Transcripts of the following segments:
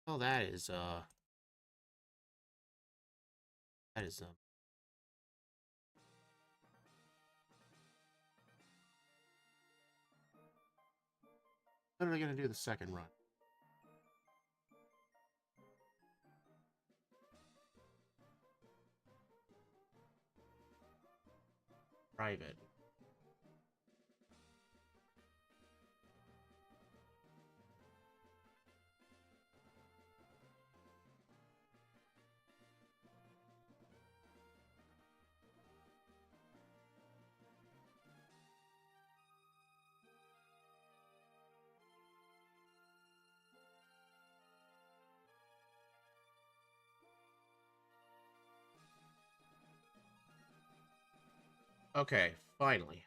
Well, that is, what are we gonna do the second run? Private. Okay, finally.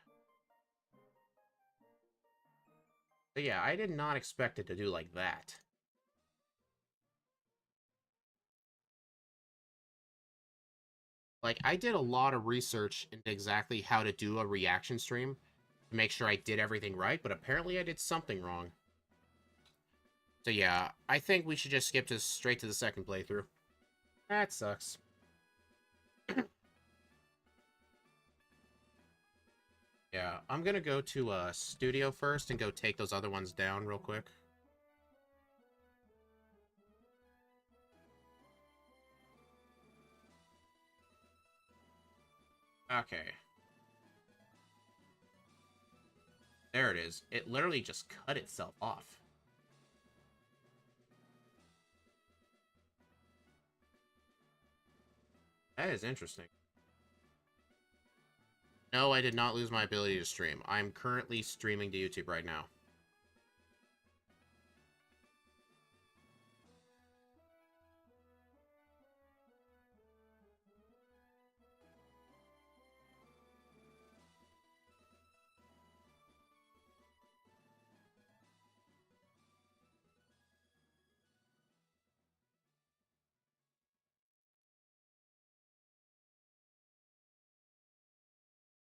So yeah, I did not expect it to do like that. Like, I did a lot of research into exactly how to do a reaction stream to make sure I did everything right, but apparently I did something wrong. So yeah, I think we should just skip to straight to the second playthrough. That sucks. Yeah, I'm gonna go to studio first and go take those other ones down real quick. Okay. There it is. It literally just cut itself off. That is interesting. No, I did not lose my ability to stream. I'm currently streaming to YouTube right now.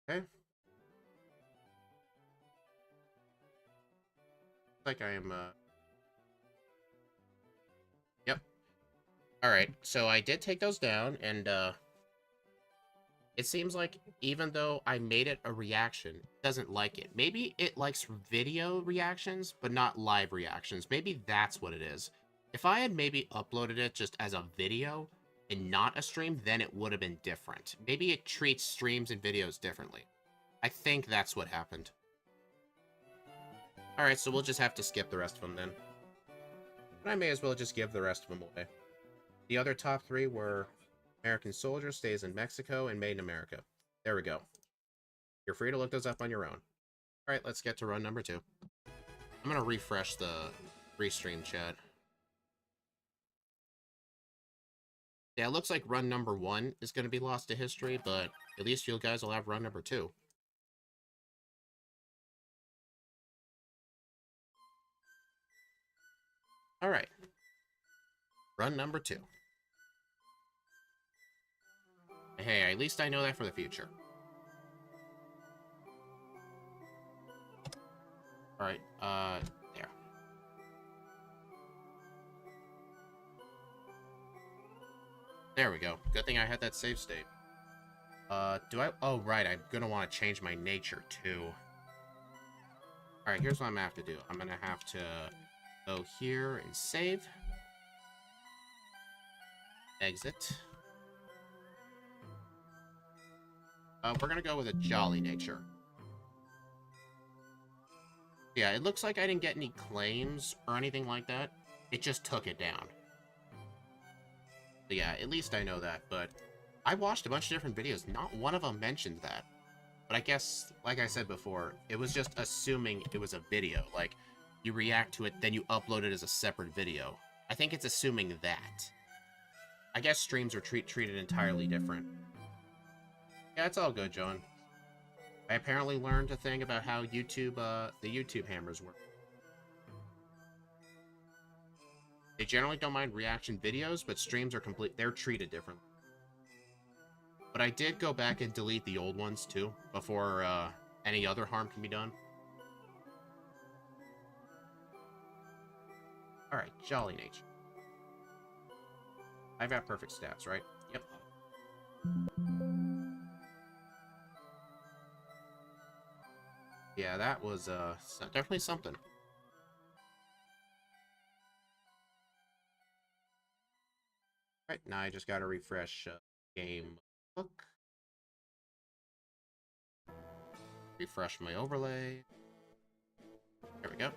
Okay. Like I am, Yep. Alright, so I did take those down, and, it seems like even though I made it a reaction, it doesn't like it. Maybe it likes video reactions, but not live reactions. Maybe that's what it is. If I had maybe uploaded it just as a video and not a stream, then it would have been different. Maybe it treats streams and videos differently. I think that's what happened. Alright, so we'll just have to skip the rest of them then. But I may as well just give the rest of them away. The other top three were American Soldier Stays in Mexico and Made in America. There we go. You're free to look those up on your own. Alright, let's get to run number 2. I'm gonna refresh the restream chat. Yeah, it looks like run number 1 is gonna be lost to history, but at least you guys will have run number 2. Alright. Run number 2. Hey, at least I know that for the future. Alright, there. There we go. Good thing I had that save state. Do I? Oh, right, I'm gonna want to change my nature, too. Alright, here's what I'm gonna have to do. I'm gonna have to go here and save. Exit. We're gonna go with a jolly nature. Yeah, it looks like I didn't get any claims or anything like that. It just took it down. So yeah, at least I know that, but I watched a bunch of different videos. Not one of them mentioned that. But I guess, like I said before, it was just assuming it was a video. Like, you react to it, then you upload it as a separate video. I think it's assuming that. I guess streams are treated entirely different. Yeah, it's all good, John. I apparently learned a thing about how YouTube, the YouTube hammers work. They generally don't mind reaction videos, but streams are they're treated differently. But I did go back and delete the old ones, too, before, any other harm can be done. Alright, jolly nature. I've got perfect stats, right? Yep. Yeah, that was definitely something. Right, now I just gotta refresh game book. Refresh my overlay. There we go.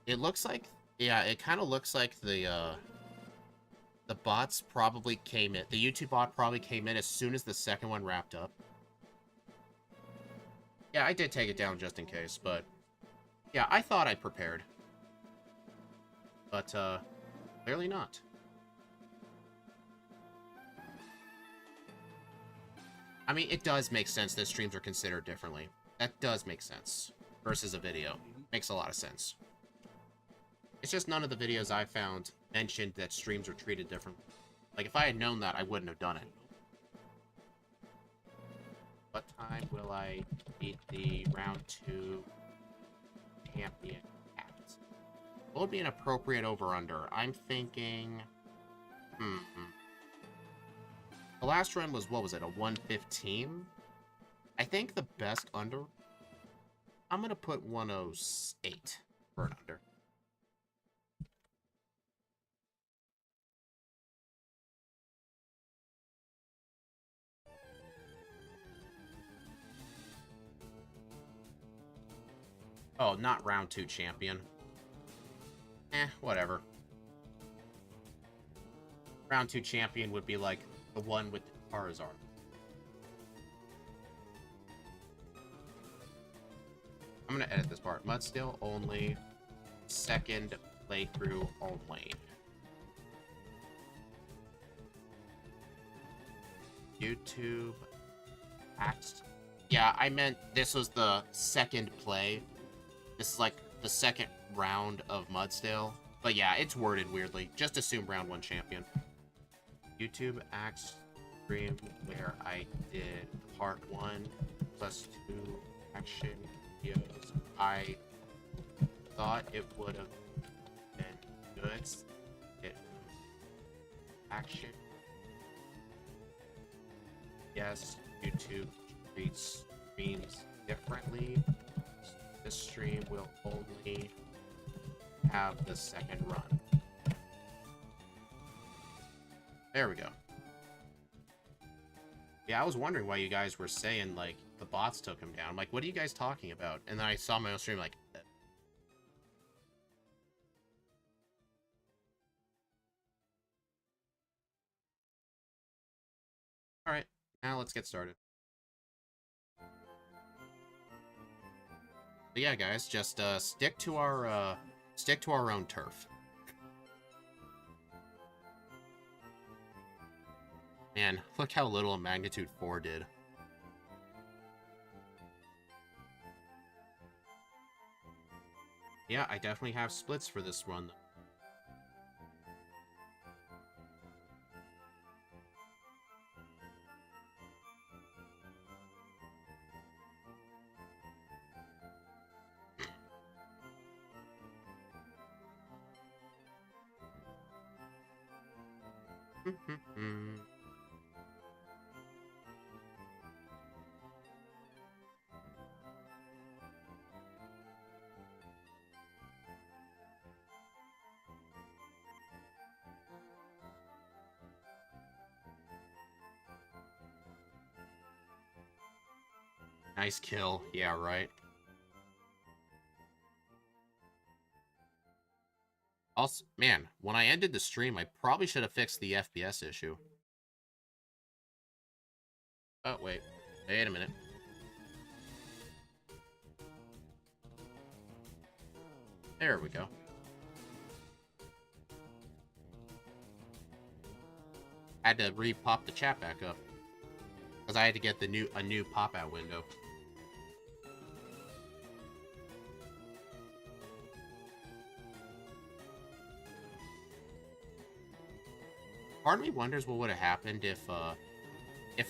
It looks like, yeah, it kind of looks like the bots probably came in. The YouTube bot probably came in as soon as the second one wrapped up. Yeah, I did take it down just in case, but yeah, I thought I prepared. But, clearly not. I mean, it does make sense that streams are considered differently. That does make sense. Versus a video. Makes a lot of sense. It's just none of the videos I found mentioned that streams are treated differently. Like, if I had known that, I wouldn't have done it. What time will I beat the round 2 champion cat? What would be an appropriate over-under? I'm thinking... The last run was, what was it, a 115? I think the best under... I'm going to put 108 for an under. Oh, not round 2 champion. Whatever. Round 2 champion would be like the one with the Charizard. I'm gonna edit this part. Mudsdale only. Second playthrough only. YouTube. Axed. Yeah, I meant this was the second play. This is like the second round of Mudsdale. But yeah, it's worded weirdly. Just assume round 1 champion. YouTube Axe stream where I did part 1 plus 2 action videos. I thought it would have been good. It action. Yes, YouTube treats streams differently. This stream will only have the second run. There we go. Yeah, I was wondering why you guys were saying, like, the bots took him down. I'm like, what are you guys talking about? And then I saw my own stream, like... Alright, now let's get started. But yeah, guys, just stick to our own turf. Man, look how little a magnitude 4 did. Yeah, I definitely have splits for this run. Nice kill. Yeah, right. Also, man, when I ended the stream, I probably should have fixed the FPS issue. Oh, wait. Wait a minute. There we go. Had to re-pop the chat back up. Because I had to get a new pop-out window. Part of me wonders what would have happened if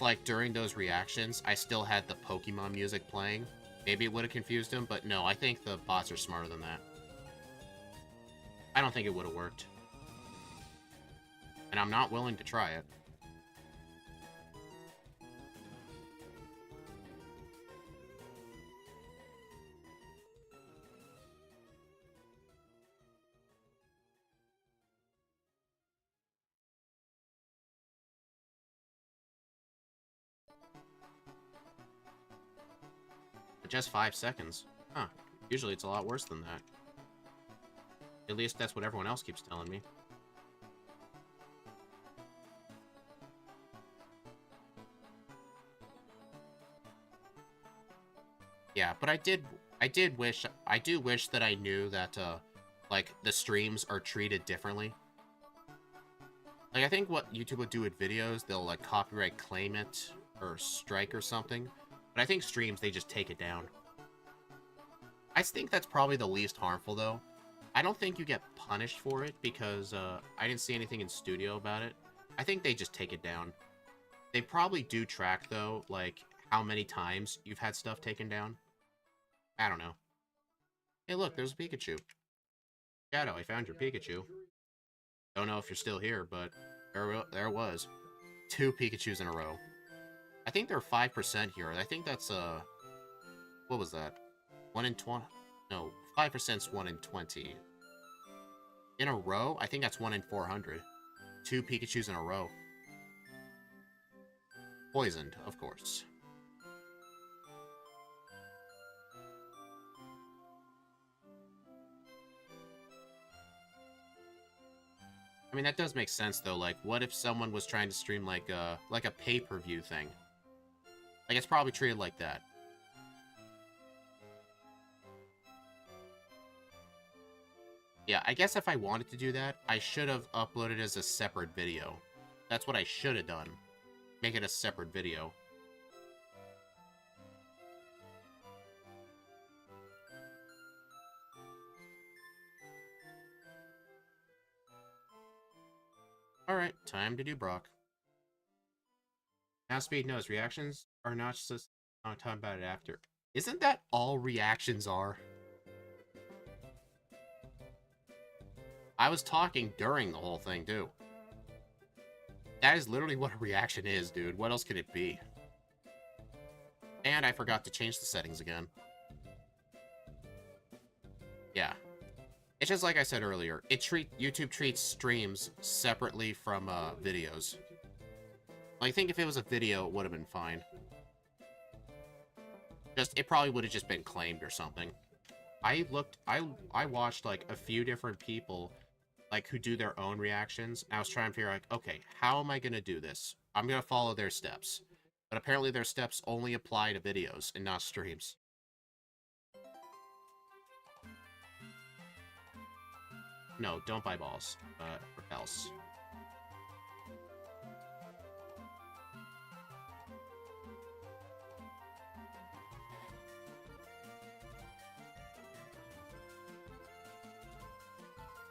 like during those reactions I still had the Pokemon music playing. Maybe it would have confused him, but no, I think the bots are smarter than that. I don't think it would have worked. And I'm not willing to try it. But just 5 seconds. Huh. Usually it's a lot worse than that. At least that's what everyone else keeps telling me. Yeah, but I do wish that I knew that, like, the streams are treated differently. Like, I think what YouTube would do with videos, they'll, like, copyright claim it, or strike or something. But I think streams, they just take it down. I think that's probably the least harmful, though. I don't think you get punished for it, because, I didn't see anything in studio about it. I think they just take it down. They probably do track, though, like, how many times you've had stuff taken down. I don't know. Hey, look, there's a Pikachu. Shadow, I found your Pikachu. Don't know if you're still here, but there was. 2 Pikachus in a row. I think there are 5% here. I think that's, what was that? 1 in 20? No, 5%'s 1 in 20. In a row? I think that's 1 in 400. 2 Pikachus in a row. Poisoned, of course. I mean, that does make sense, though. Like, what if someone was trying to stream, like a pay-per-view thing? Like, it's probably treated like that. Yeah, I guess if I wanted to do that, I should have uploaded it as a separate video. That's what I should have done. Make it a separate video. Alright, time to do Brock. Now Speed knows reactions are not just on talking about it after. Isn't that all reactions are? I was talking during the whole thing, too. That is literally what a reaction is, dude. What else could it be? And I forgot to change the settings again. Yeah. It's just like I said earlier. YouTube treats streams separately from videos. Like, I think if it was a video, it would have been fine. It probably would have just been claimed or something. I watched, like, a few different people, like, who do their own reactions. And I was trying to figure out, like, okay, how am I going to do this? I'm going to follow their steps. But apparently their steps only apply to videos and not streams. No, don't buy balls. Or else.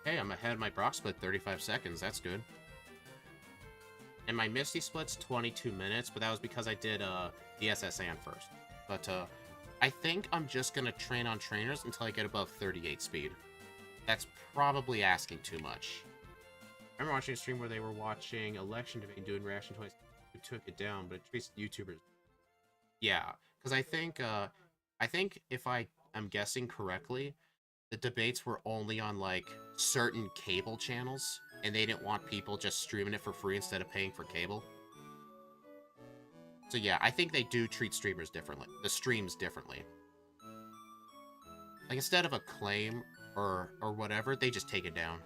Hey, I'm ahead of my Brock split 35 seconds. That's good. And my Misty split's 22 minutes, but that was because I did the SSN first. But I think I'm just going to train on trainers until I get above 38 speed. That's probably asking too much. I remember watching a stream where they were watching election debate and doing reaction to it. Who took it down, but it treats YouTubers. Yeah, because I think if I am guessing correctly, the debates were only on, like, certain cable channels, and they didn't want people just streaming it for free instead of paying for cable. So yeah, I think they do treat streamers differently. The streams differently. Like, instead of a claim or whatever, they just take it down.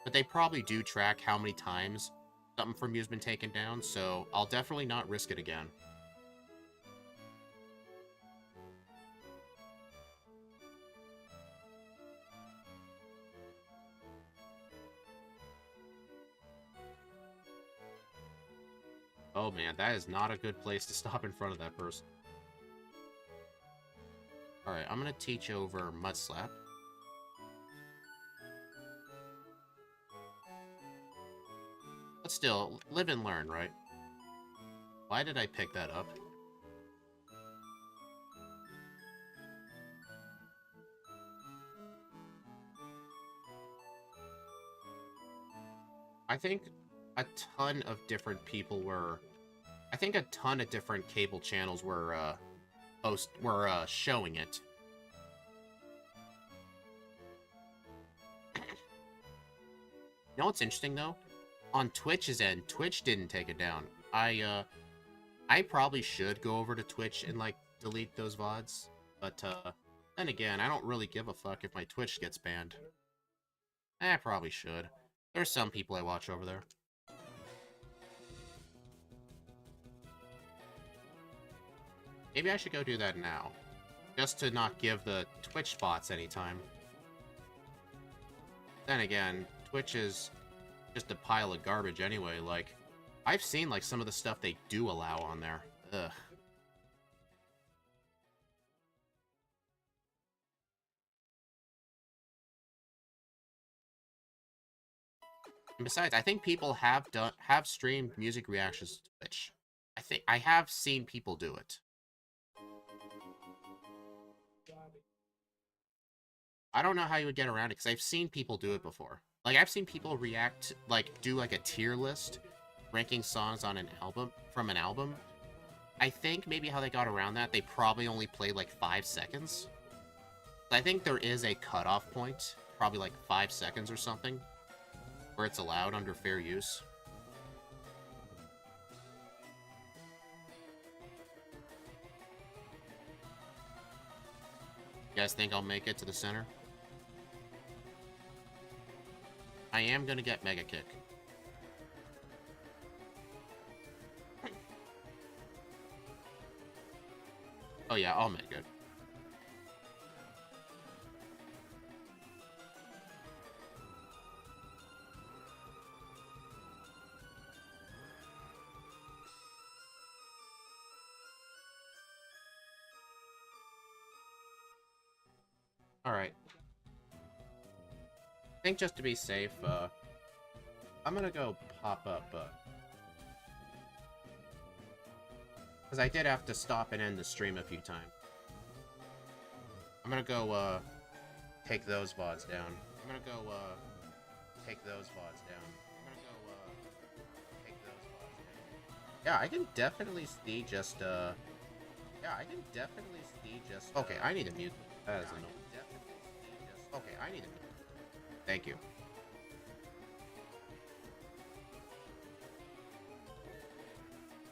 But they probably do track how many times something from you has been taken down, so I'll definitely not risk it again. Oh man, that is not a good place to stop in front of that person. Alright, I'm gonna teach over Mud Slap. But still, live and learn, right? Why did I pick that up? I think a ton of different people were... I think a ton of different cable channels were, showing it. You know what's interesting, though? On Twitch's end, Twitch didn't take it down. I probably should go over to Twitch and, like, delete those VODs. But, then again, I don't really give a fuck if my Twitch gets banned. I probably should. There's some people I watch over there. Maybe I should go do that now. Just to not give the Twitch bots any time. Then again, Twitch is just a pile of garbage anyway. Like, I've seen, like, some of the stuff they do allow on there. Ugh. And besides, I think people have streamed music reactions to Twitch. I have seen people do it. I don't know how you would get around it, because I've seen people do it before. Like, I've seen people react, like, do, like, a tier list, ranking songs on an album, from an album. I think maybe how they got around that, they probably only played, like, 5 seconds. I think there is a cutoff point, probably, like, 5 seconds or something, where it's allowed under fair use. You guys think I'll make it to the center? I am gonna get Mega Kick. Oh yeah, I'll make it. Alright. I think just to be safe, I'm gonna go pop up, because I did have to stop and end the stream a few times. I'm gonna go, take those VODs down. I'm gonna go, take those VODs down. I'm gonna go, take those VODs down. Yeah, I can definitely see just, okay, I need to mute. That is annoying. Okay, I need to mute. Thank you.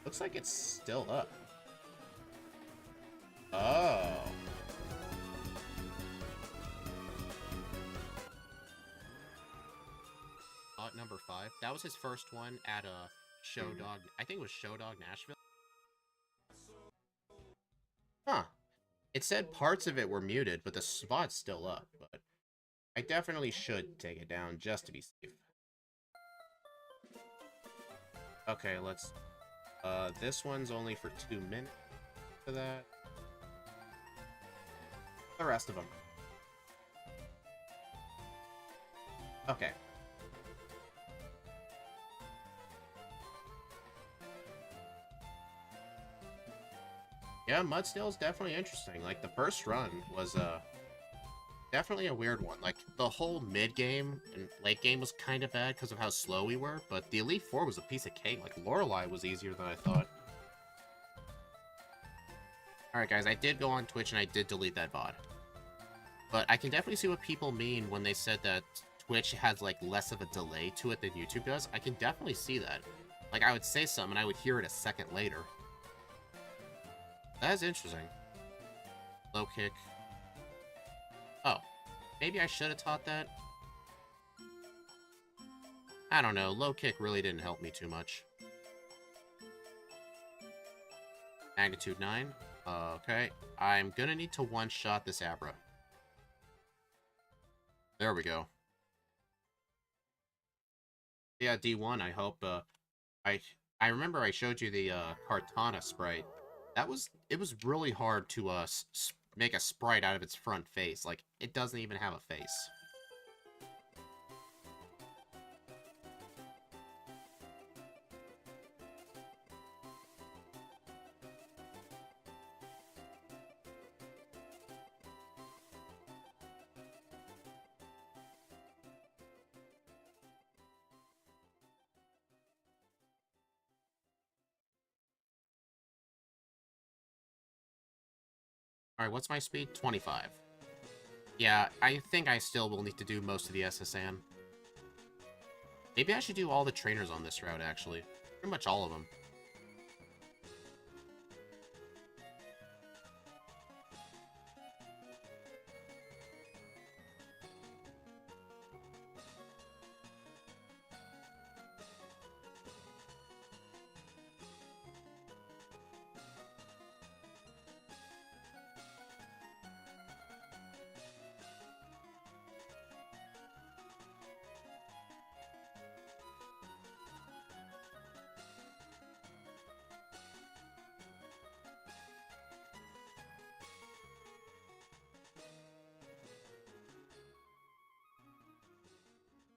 Looks like it's still up. Oh. Number 5. That was his first one at a Show Dog. I think it was Show Dog Nashville. Huh. It said parts of it were muted, but the spot's still up. But I definitely should take it down just to be safe. Okay, let's... this one's only for 2 minutes for that. The rest of them. Okay. Yeah, Mudsdale is definitely interesting. Like, the first run was, definitely a weird one. Like, the whole mid-game and late game was kind of bad because of how slow we were, but the Elite Four was a piece of cake. Like, Lorelei was easier than I thought. Alright, guys, I did go on Twitch and I did delete that VOD. But I can definitely see what people mean when they said that Twitch has, like, less of a delay to it than YouTube does. I can definitely see that. Like, I would say something and I would hear it a second later. That is interesting. Low kick. Oh. Maybe I should have taught that? I don't know. Low kick really didn't help me too much. Magnitude 9. Okay. I'm gonna need to one-shot this Abra. There we go. Yeah, D1, I hope, I remember I showed you the, Kartana sprite. It was really hard to, make a sprite out of its front face. Like, it doesn't even have a face. Alright, what's my speed? 25. Yeah, I think I still will need to do most of the SSN. Maybe I should do all the trainers on this route, actually. Pretty much all of them.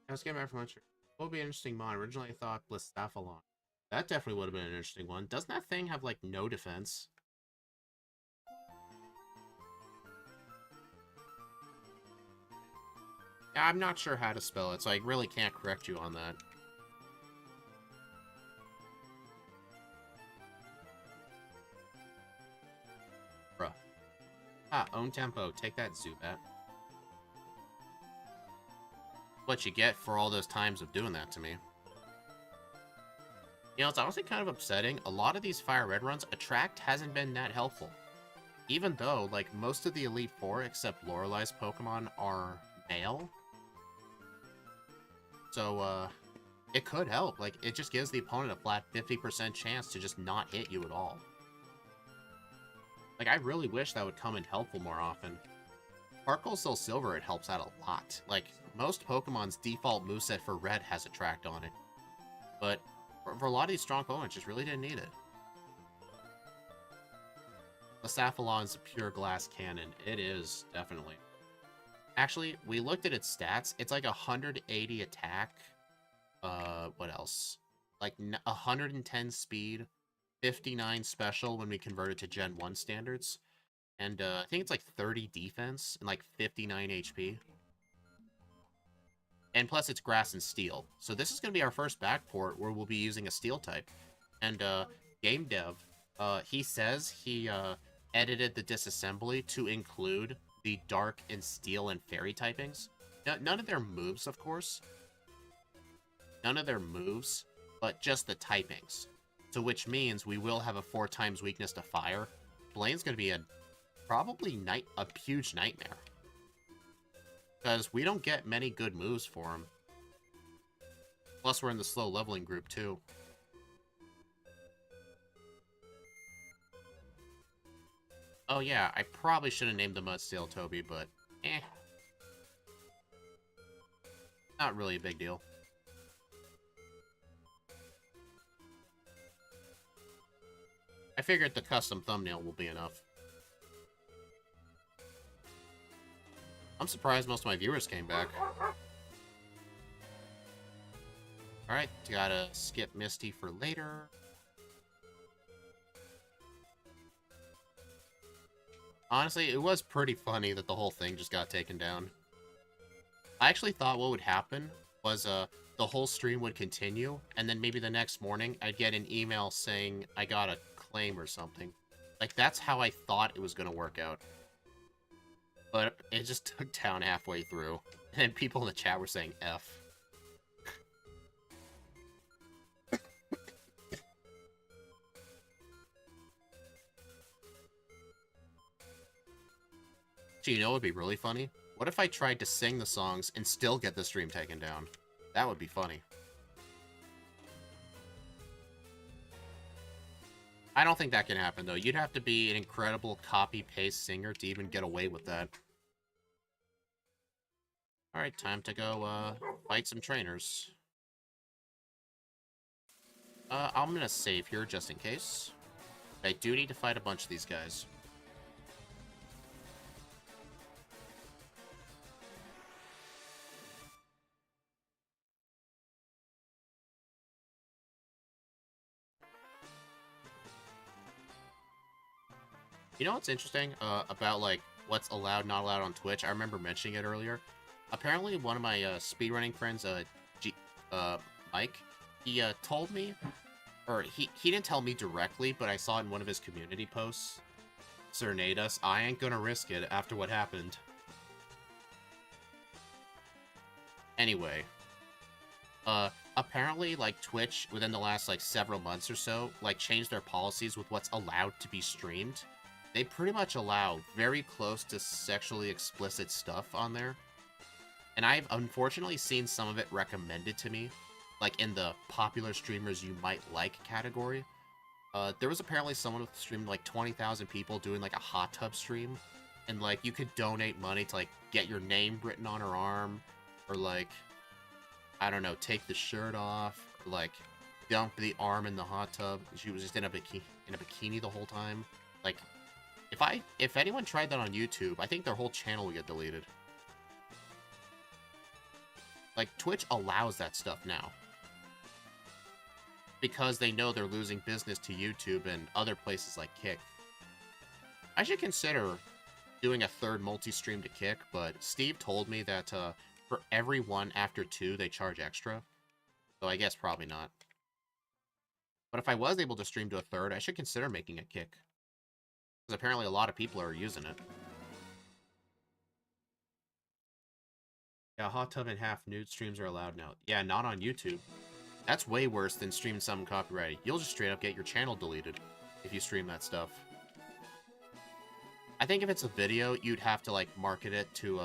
I was getting back from lunch. What would be an interesting mod? Originally, I thought Blistaphalon. That definitely would have been an interesting one. Doesn't that thing have, like, no defense? Yeah, I'm not sure how to spell it, so I really can't correct you on that. Bruh. Ah, own tempo. Take that, Zubat. What you get for all those times of doing that to me. You know, it's honestly kind of upsetting. A lot of these Fire-Red runs, Attract hasn't been that helpful. Even though, like, most of the Elite Four, except Lorelei's Pokemon, are male. So, it could help. Like, it just gives the opponent a flat 50% chance to just not hit you at all. Like, I really wish that would come in helpful more often. Sparkle Soul Silver, it helps out a lot. Like, most Pokemon's default moveset for Red has Attract on it. But for a lot of these strong opponents, just really didn't need it. Blistaphalon's a pure glass cannon. It is, definitely. Actually, we looked at its stats. It's like 180 attack. What else? Like 110 speed, 59 special when we convert it to Gen 1 standards. And I think it's like 30 defense and like 59 HP. And plus it's grass and steel. So this is going to be our first backport where we'll be using a steel type. And Game Dev, he says he edited the disassembly to include the dark and steel and fairy typings. None of their moves, of course. None of their moves, but just the typings. So which means we will have a 4 times weakness to fire. Blaine's going to be probably a huge nightmare. Because we don't get many good moves for him. Plus we're in the slow leveling group too. Oh yeah, I probably should have named the Mudsdale Toby, but not really a big deal. I figured the custom thumbnail will be enough. I'm surprised most of my viewers came back. Alright, gotta skip Misty for later. Honestly, it was pretty funny that the whole thing just got taken down. I actually thought what would happen was the whole stream would continue, and then maybe the next morning I'd get an email saying I got a claim or something. Like, that's how I thought it was going to work out. But it just took down halfway through. And then people in the chat were saying F. So you know what would be really funny? What if I tried to sing the songs and still get the stream taken down? That would be funny. I don't think that can happen, though. You'd have to be an incredible copy-paste singer to even get away with that. Alright, time to go, fight some trainers. I'm gonna save here just in case. I do need to fight a bunch of these guys. You know what's interesting about, like, what's allowed, not allowed on Twitch? I remember mentioning it earlier. Apparently, one of my speedrunning friends, Mike, he told me, or he didn't tell me directly, but I saw it in one of his community posts. Cernatus, I ain't gonna risk it after what happened. Anyway, apparently, like, Twitch, within the last, like, several months or so, like, changed their policies with what's allowed to be streamed. They pretty much allow very close to sexually explicit stuff on there. And I've unfortunately seen some of it recommended to me, like, in the popular streamers you might like category. There was apparently someone who streamed, like, 20,000 people doing, like, a hot tub stream. And, like, you could donate money to, like, get your name written on her arm, or, like, I don't know, take the shirt off, or, like, dump the arm in the hot tub. She was just in a bikini the whole time. Like, if anyone tried that on YouTube, I think their whole channel would get deleted. Like, Twitch allows that stuff now. Because they know they're losing business to YouTube and other places like Kick. I should consider doing a third multi-stream to Kick, but Steve told me that for every one after 2, they charge extra. So I guess probably not. But if I was able to stream to a third, I should consider making a Kick. Because apparently a lot of people are using it. Yeah, hot tub and half nude streams are allowed now. Yeah, not on YouTube. That's way worse than streaming something copyrighted. You'll just straight up get your channel deleted if you stream that stuff. I think if it's a video, you'd have to, like, market it to,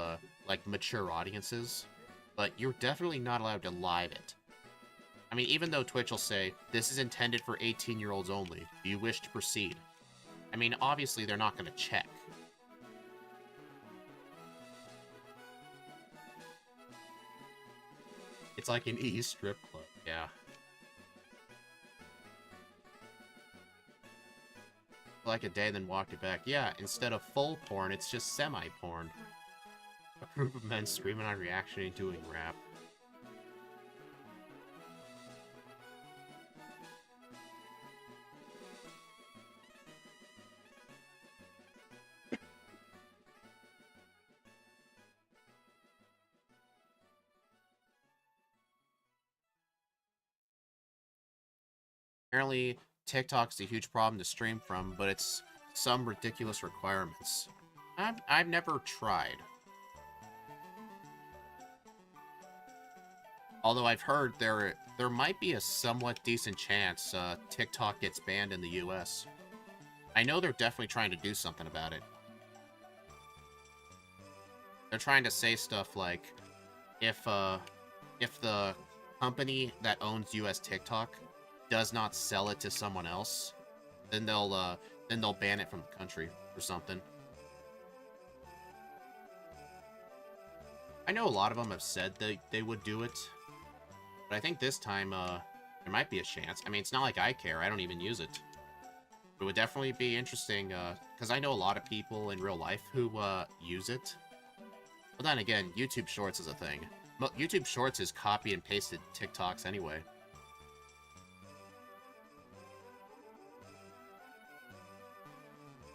like, mature audiences. But you're definitely not allowed to live it. I mean, even though Twitch will say, this is intended for 18-year-olds only. Do you wish to proceed? I mean, obviously, they're not going to check. It's like an e-strip club. Yeah. Like a day, then walked it back. Yeah, instead of full porn, it's just semi-porn. A group of men screaming on reaction and doing rap. Apparently, TikTok's a huge problem to stream from, but it's some ridiculous requirements. I've never tried. Although I've heard there might be a somewhat decent chance TikTok gets banned in the US. I know they're definitely trying to do something about it. They're trying to say stuff like, if the company that owns US TikTok does not sell it to someone else, then they'll ban it from the country or something. I know a lot of them have said they would do it, but I think this time there might be a chance. I mean, it's not like I care. I don't even use it. It would definitely be interesting because I know a lot of people in real life who use it. But then again, YouTube Shorts is a thing. YouTube Shorts is copy and pasted TikToks anyway.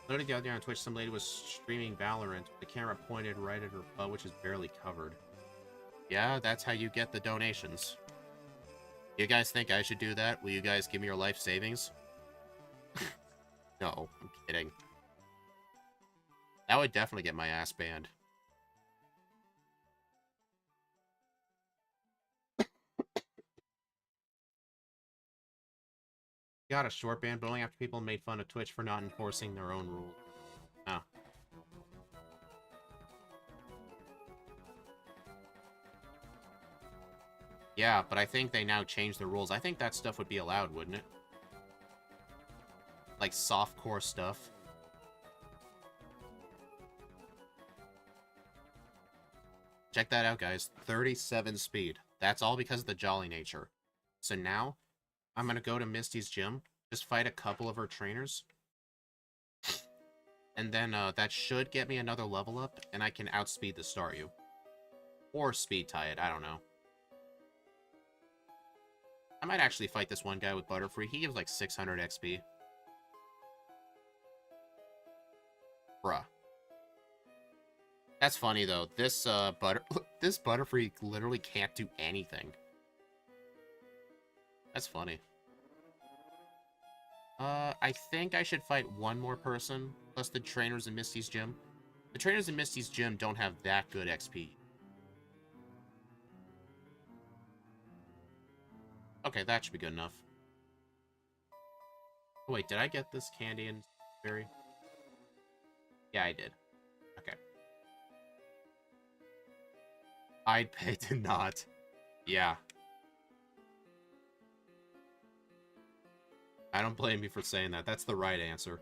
Literally the other day on Twitch, some lady was streaming Valorant. The camera pointed right at her butt, which is barely covered. Yeah, that's how you get the donations. You guys think I should do that? Will you guys give me your life savings? No, I'm kidding. That would definitely get my ass banned. Got a short ban, but only after people made fun of Twitch for not enforcing their own rules. Oh. Yeah, but I think they now changed the rules. I think that stuff would be allowed, wouldn't it? Like softcore stuff. Check that out, guys. 37 speed. That's all because of the jolly nature. So now, I'm gonna go to Misty's gym, just fight a couple of her trainers. And then that should get me another level up, and I can outspeed the Staryu. Or speed tie it, I don't know. I might actually fight this one guy with Butterfree. He gives like 600 XP. Bruh. That's funny though. This Butterfree literally can't do anything. That's funny. I think I should fight one more person. plus the trainers in Misty's gym. The trainers in Misty's gym don't have that good XP. Okay, that should be good enough. Oh, wait, did I get this candy and berry? Yeah, I did. Okay. I'd pay to not. Yeah. I don't blame you for saying that. That's the right answer.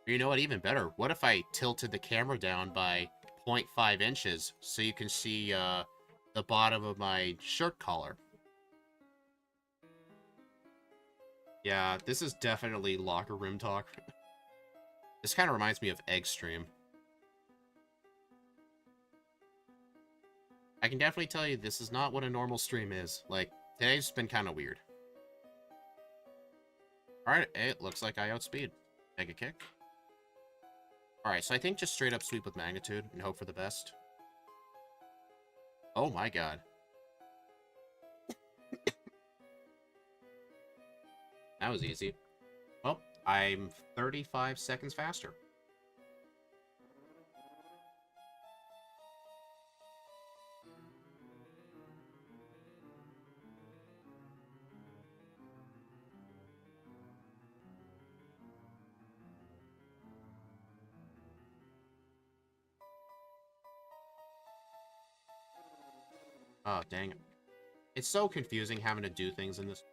You know what? Even better. What if I tilted the camera down by 0.5 inches so you can see the bottom of my shirt collar? Yeah, this is definitely locker room talk. This kind of reminds me of Egg Stream. I can definitely tell you this is not what a normal stream is. Like, today's been kind of weird. Alright, it looks like I outspeed. Mega kick. Alright, so I think just straight up sweep with magnitude and hope for the best. Oh my god. That was easy. Well, I'm 35 seconds faster. Oh, dang it. It's so confusing having to do things in this.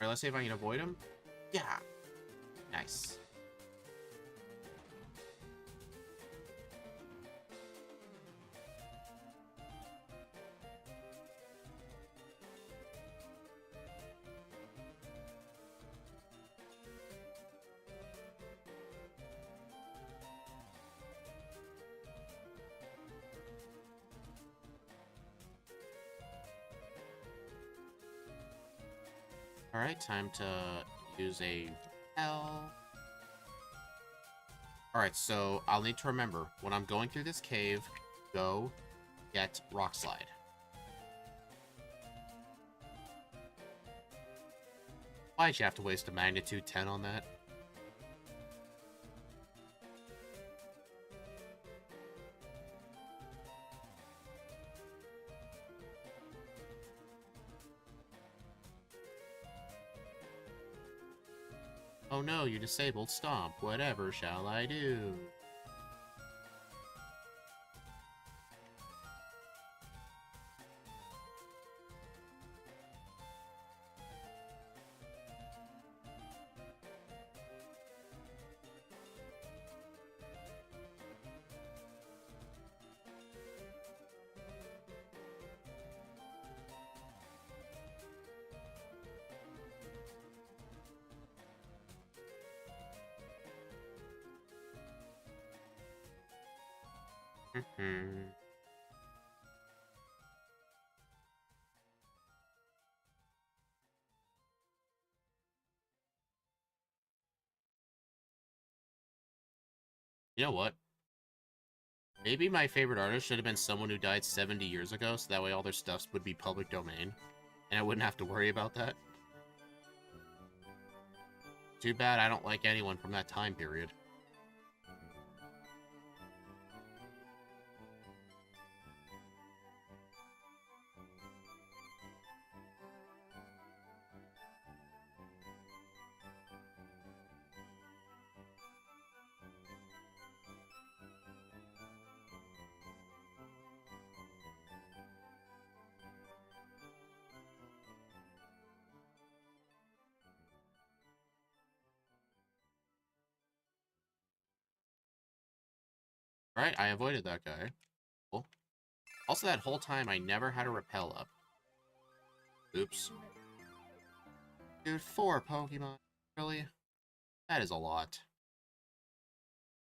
Alright, let's see if I can avoid him. Yeah. Nice. Alright, time to use a L. Alright, so I'll need to remember, when I'm going through this cave, go get Rock Slide. Why'd you have to waste a magnitude 10 on that? Oh no, you disabled Stomp. Whatever shall I do? You know what? Maybe my favorite artist should have been someone who died 70 years ago, so that way all their stuffs would be public domain, and I wouldn't have to worry about that. Too bad I don't like anyone from that time period. Right, I avoided that guy. Cool. Also, that whole time, I never had a repel up. Oops. Dude, 4 Pokemon? Really? That is a lot.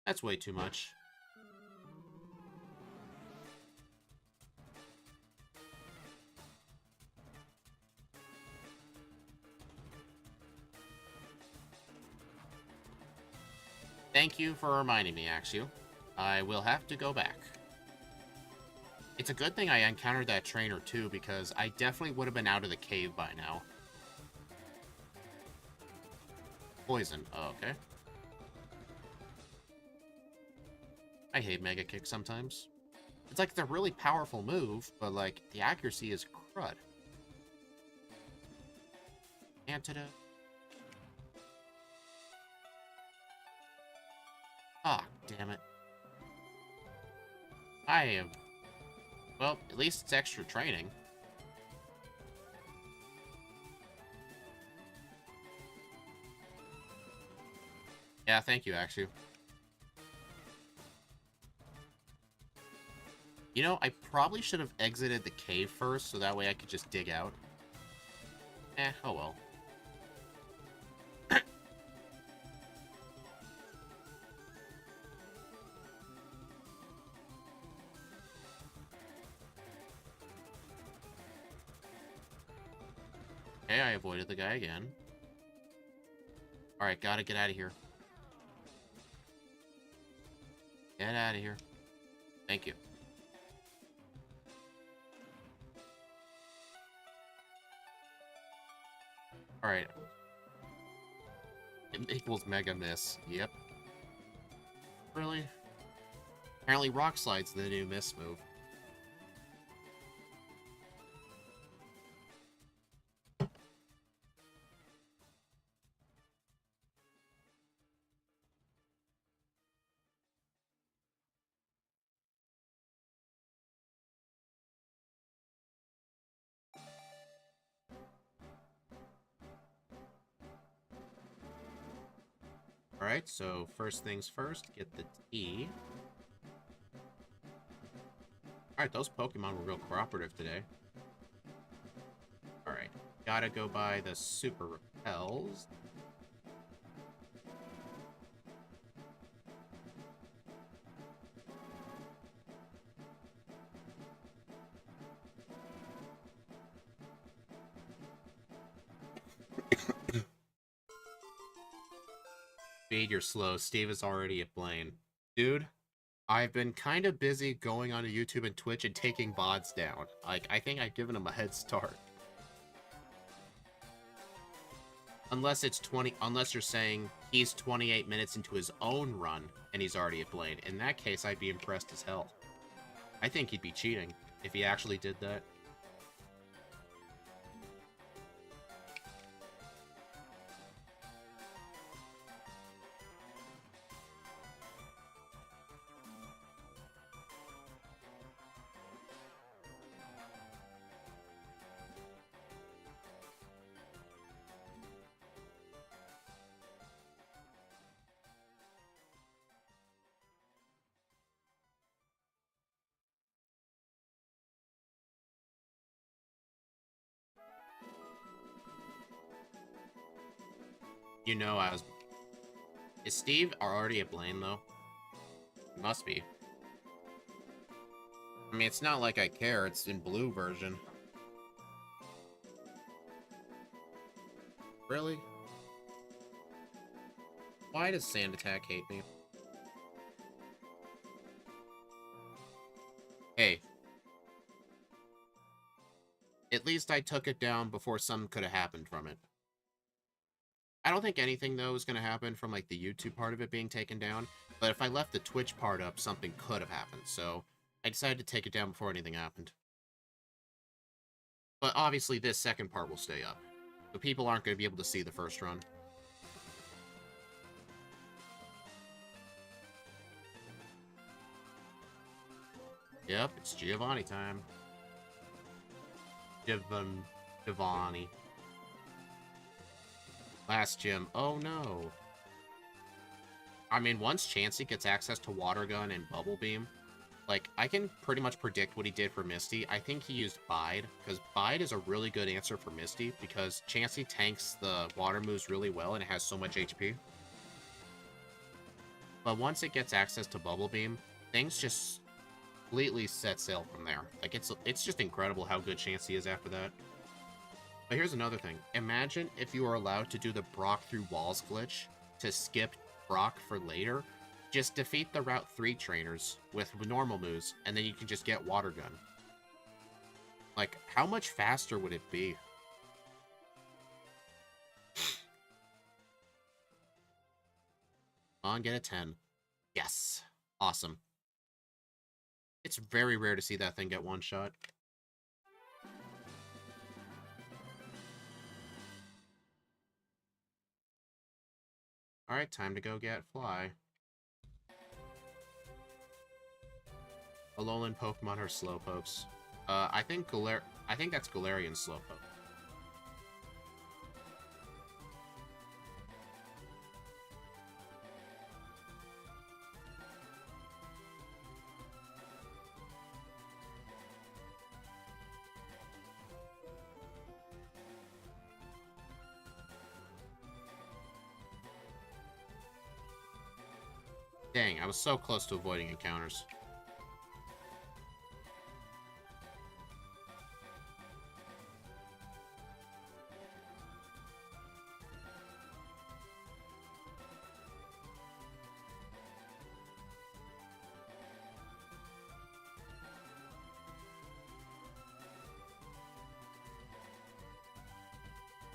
That's way too much. Thank you for reminding me, Axu. I will have to go back. It's a good thing I encountered that trainer, too, because I definitely would have been out of the cave by now. Poison. Oh, okay. I hate Mega Kick sometimes. It's like it's a really powerful move, but, like, the accuracy is crud. Antidote. Ah, damn it. I am... Well, at least it's extra training. Yeah, thank you, actually. You know, I probably should have exited the cave first, so that way I could just dig out. Oh well. Okay, I avoided the guy again. Alright, gotta get out of here. Get out of here. Thank you. Alright. It equals Mega Miss. Yep. Really? Apparently Rock Slide's the new Miss move. Alright, so first things first, get the tea. Alright, those Pokemon were real cooperative today. Alright, gotta go by the Super Repels. Speed, you're slow. Steve is already at Blaine. Dude, I've been kind of busy going onto YouTube and Twitch and taking VODs down. Like, I think I've given him a head start. Unless it's 20, unless you're saying he's 28 minutes into his own run and he's already at Blaine. In that case, I'd be impressed as hell. I think he'd be cheating if he actually did that. You know, I was... Is Steve already at Blaine, though? Must be. I mean, it's not like I care. It's in blue version. Really? Why does Sand Attack hate me? Hey. At least I took it down before something could have happened from it. I don't think anything, though, is going to happen from, like, the YouTube part of it being taken down. But if I left the Twitch part up, something could have happened. So I decided to take it down before anything happened. But obviously this second part will stay up. But people aren't going to be able to see the first run. Yep, it's Giovanni time. Giovanni. Last gym. Oh no. I mean, once Chansey gets access to Water Gun and Bubble Beam, Like, I can pretty much predict what he did for Misty. I think he used Bide, because Bide is a really good answer for Misty, because Chansey tanks the water moves really well, and it has so much HP. But once it gets access to Bubble Beam, things just completely set sail from there. Like, it's just incredible how good Chansey is after that. But here's another thing. Imagine if you were allowed to do the Brock through walls glitch to skip Brock for later. Just defeat the Route 3 trainers with normal moves, and then you can just get Water Gun. Like, how much faster would it be? Come on, get a 10. Yes. Awesome. It's very rare to see that thing get one shot. Alright, time to go get Fly. Alolan Pokemon are Slowpokes. I think that's Galarian Slowpoke. Dang, I was so close to avoiding encounters.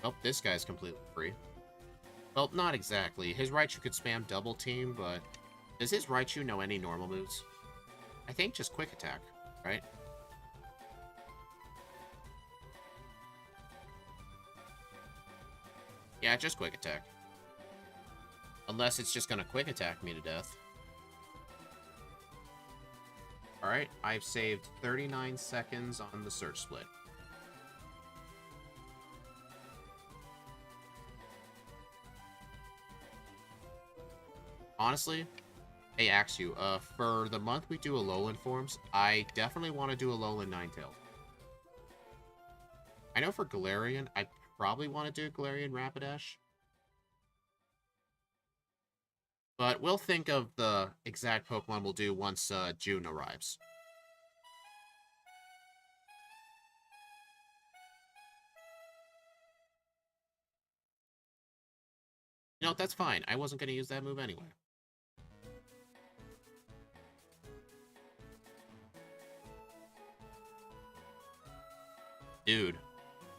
Oh, this guy's completely free. Well, not exactly. His Raichu could spam Double Team, but does his Raichu know any normal moves? I think just Quick Attack, right? Yeah, just Quick Attack. Unless it's just gonna Quick Attack me to death. Alright, I've saved 39 seconds on the Surge Split. Honestly, hey Axu, for the month we do Alolan forms, I definitely want to do Alolan Ninetale. I know for Galarian, I probably want to do Galarian Rapidash. But we'll think of the exact Pokemon we'll do once June arrives. You know, that's fine. I wasn't going to use that move anyway. Dude,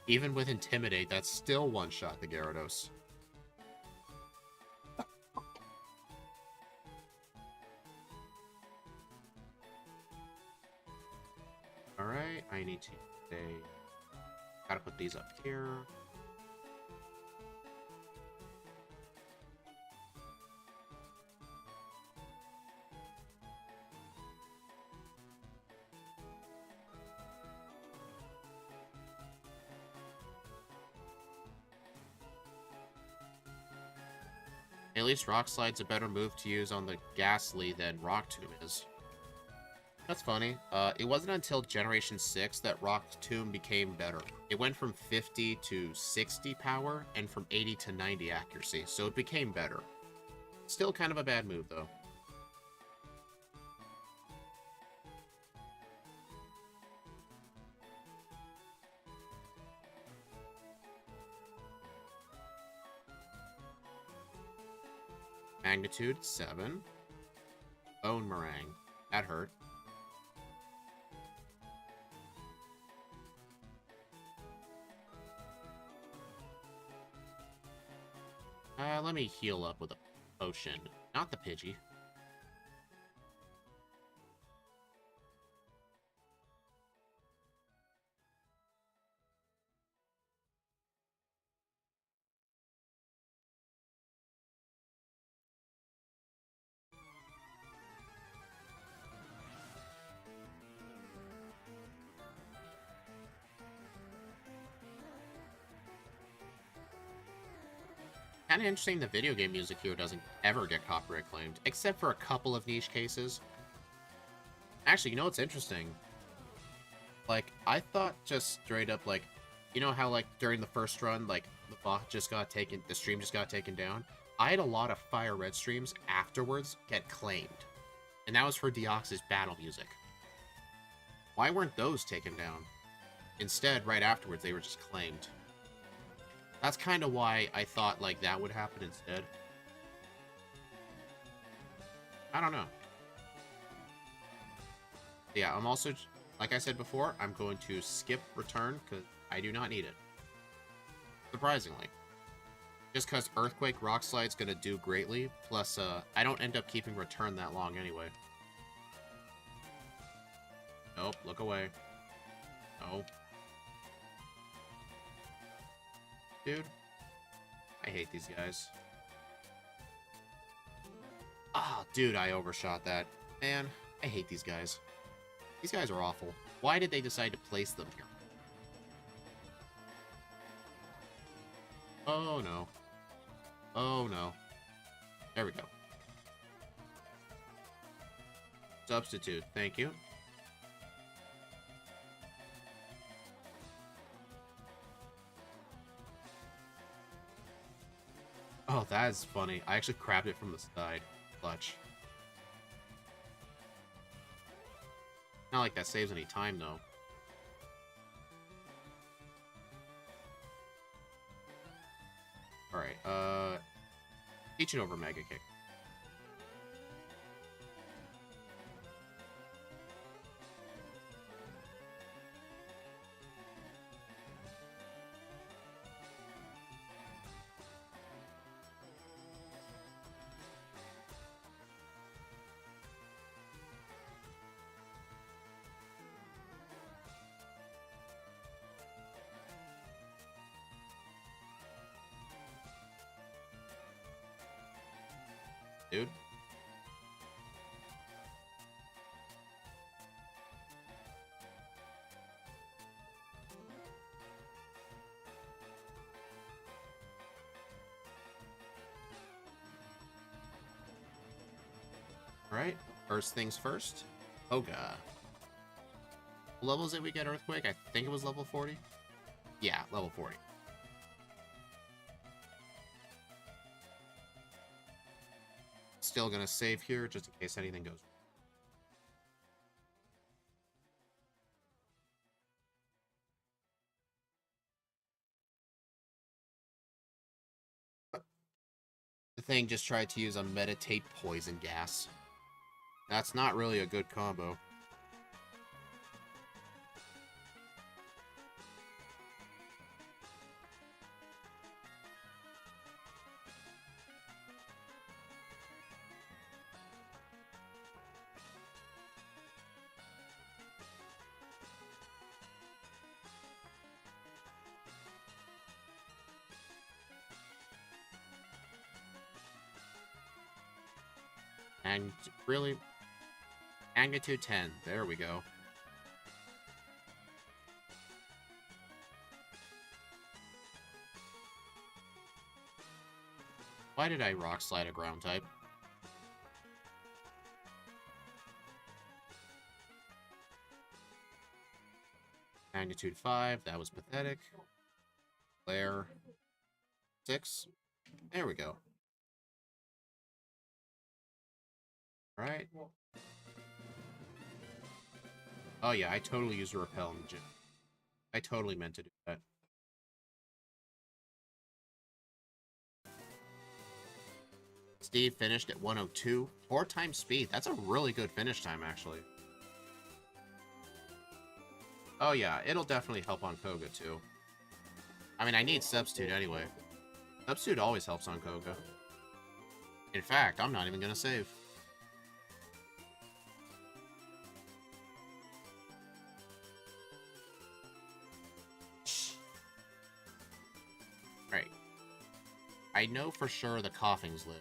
even with Intimidate, that's still one-shot the Gyarados. Alright, I need to say... Gotta put these up here. At least Rock Slide's a better move to use on the Ghastly than Rock Tomb is. That's funny. It wasn't until Generation 6 that Rock Tomb became better. It went from 50 to 60 power, and from 80 to 90 accuracy, so it became better. Still kind of a bad move, though. Magnitude, 7. Bone Meringue. That hurt. Let me heal up with a potion. Not the Pidgey. Kind of interesting the video game music here doesn't ever get copyright claimed, except for a couple of niche cases. Actually, you know what's interesting? Like, I thought just straight up, like, you know how, like, during the first run, like, the stream just got taken down? I had a lot of Firered streams afterwards get claimed. And that was for Deoxys battle music. Why weren't those taken down? Instead, right afterwards, they were just claimed. That's kind of why I thought, like, that would happen instead. I don't know. Yeah, I'm also, like I said before, I'm going to skip return because I do not need it. Surprisingly. Just because Earthquake Rock Slide's going to do greatly, plus I don't end up keeping return that long anyway. Nope, look away. No. Dude, I hate these guys. Ah, dude, I overshot that. Man, I hate these guys. These guys are awful. Why did they decide to place them here? Oh, no. Oh, no. There we go. Substitute. Thank you. Oh, that is funny. I actually grabbed it from the side. Clutch. Not like that saves any time, though. Alright, teach it over Mega Kick. Dude. Alright, first things first. Poga. What levels did we get Earthquake? I think it was level 40? Yeah, level 40. Still gonna save here, just in case anything goes wrong. The thing just tried to use a Meditate Poison Gas. That's not really a good combo. And really, magnitude 10. There we go. Why did I Rock Slide a ground type? Magnitude 5. That was pathetic. Flare 6. There we go. Alright. Oh yeah, I totally used a repel in the gym. I totally meant to do that. Steve finished at 102. 4 times speed. That's a really good finish time, actually. Oh yeah, it'll definitely help on Koga, too. I mean, I need Substitute anyway. Substitute always helps on Koga. In fact, I'm not even gonna save. Right. I know for sure the coughings live.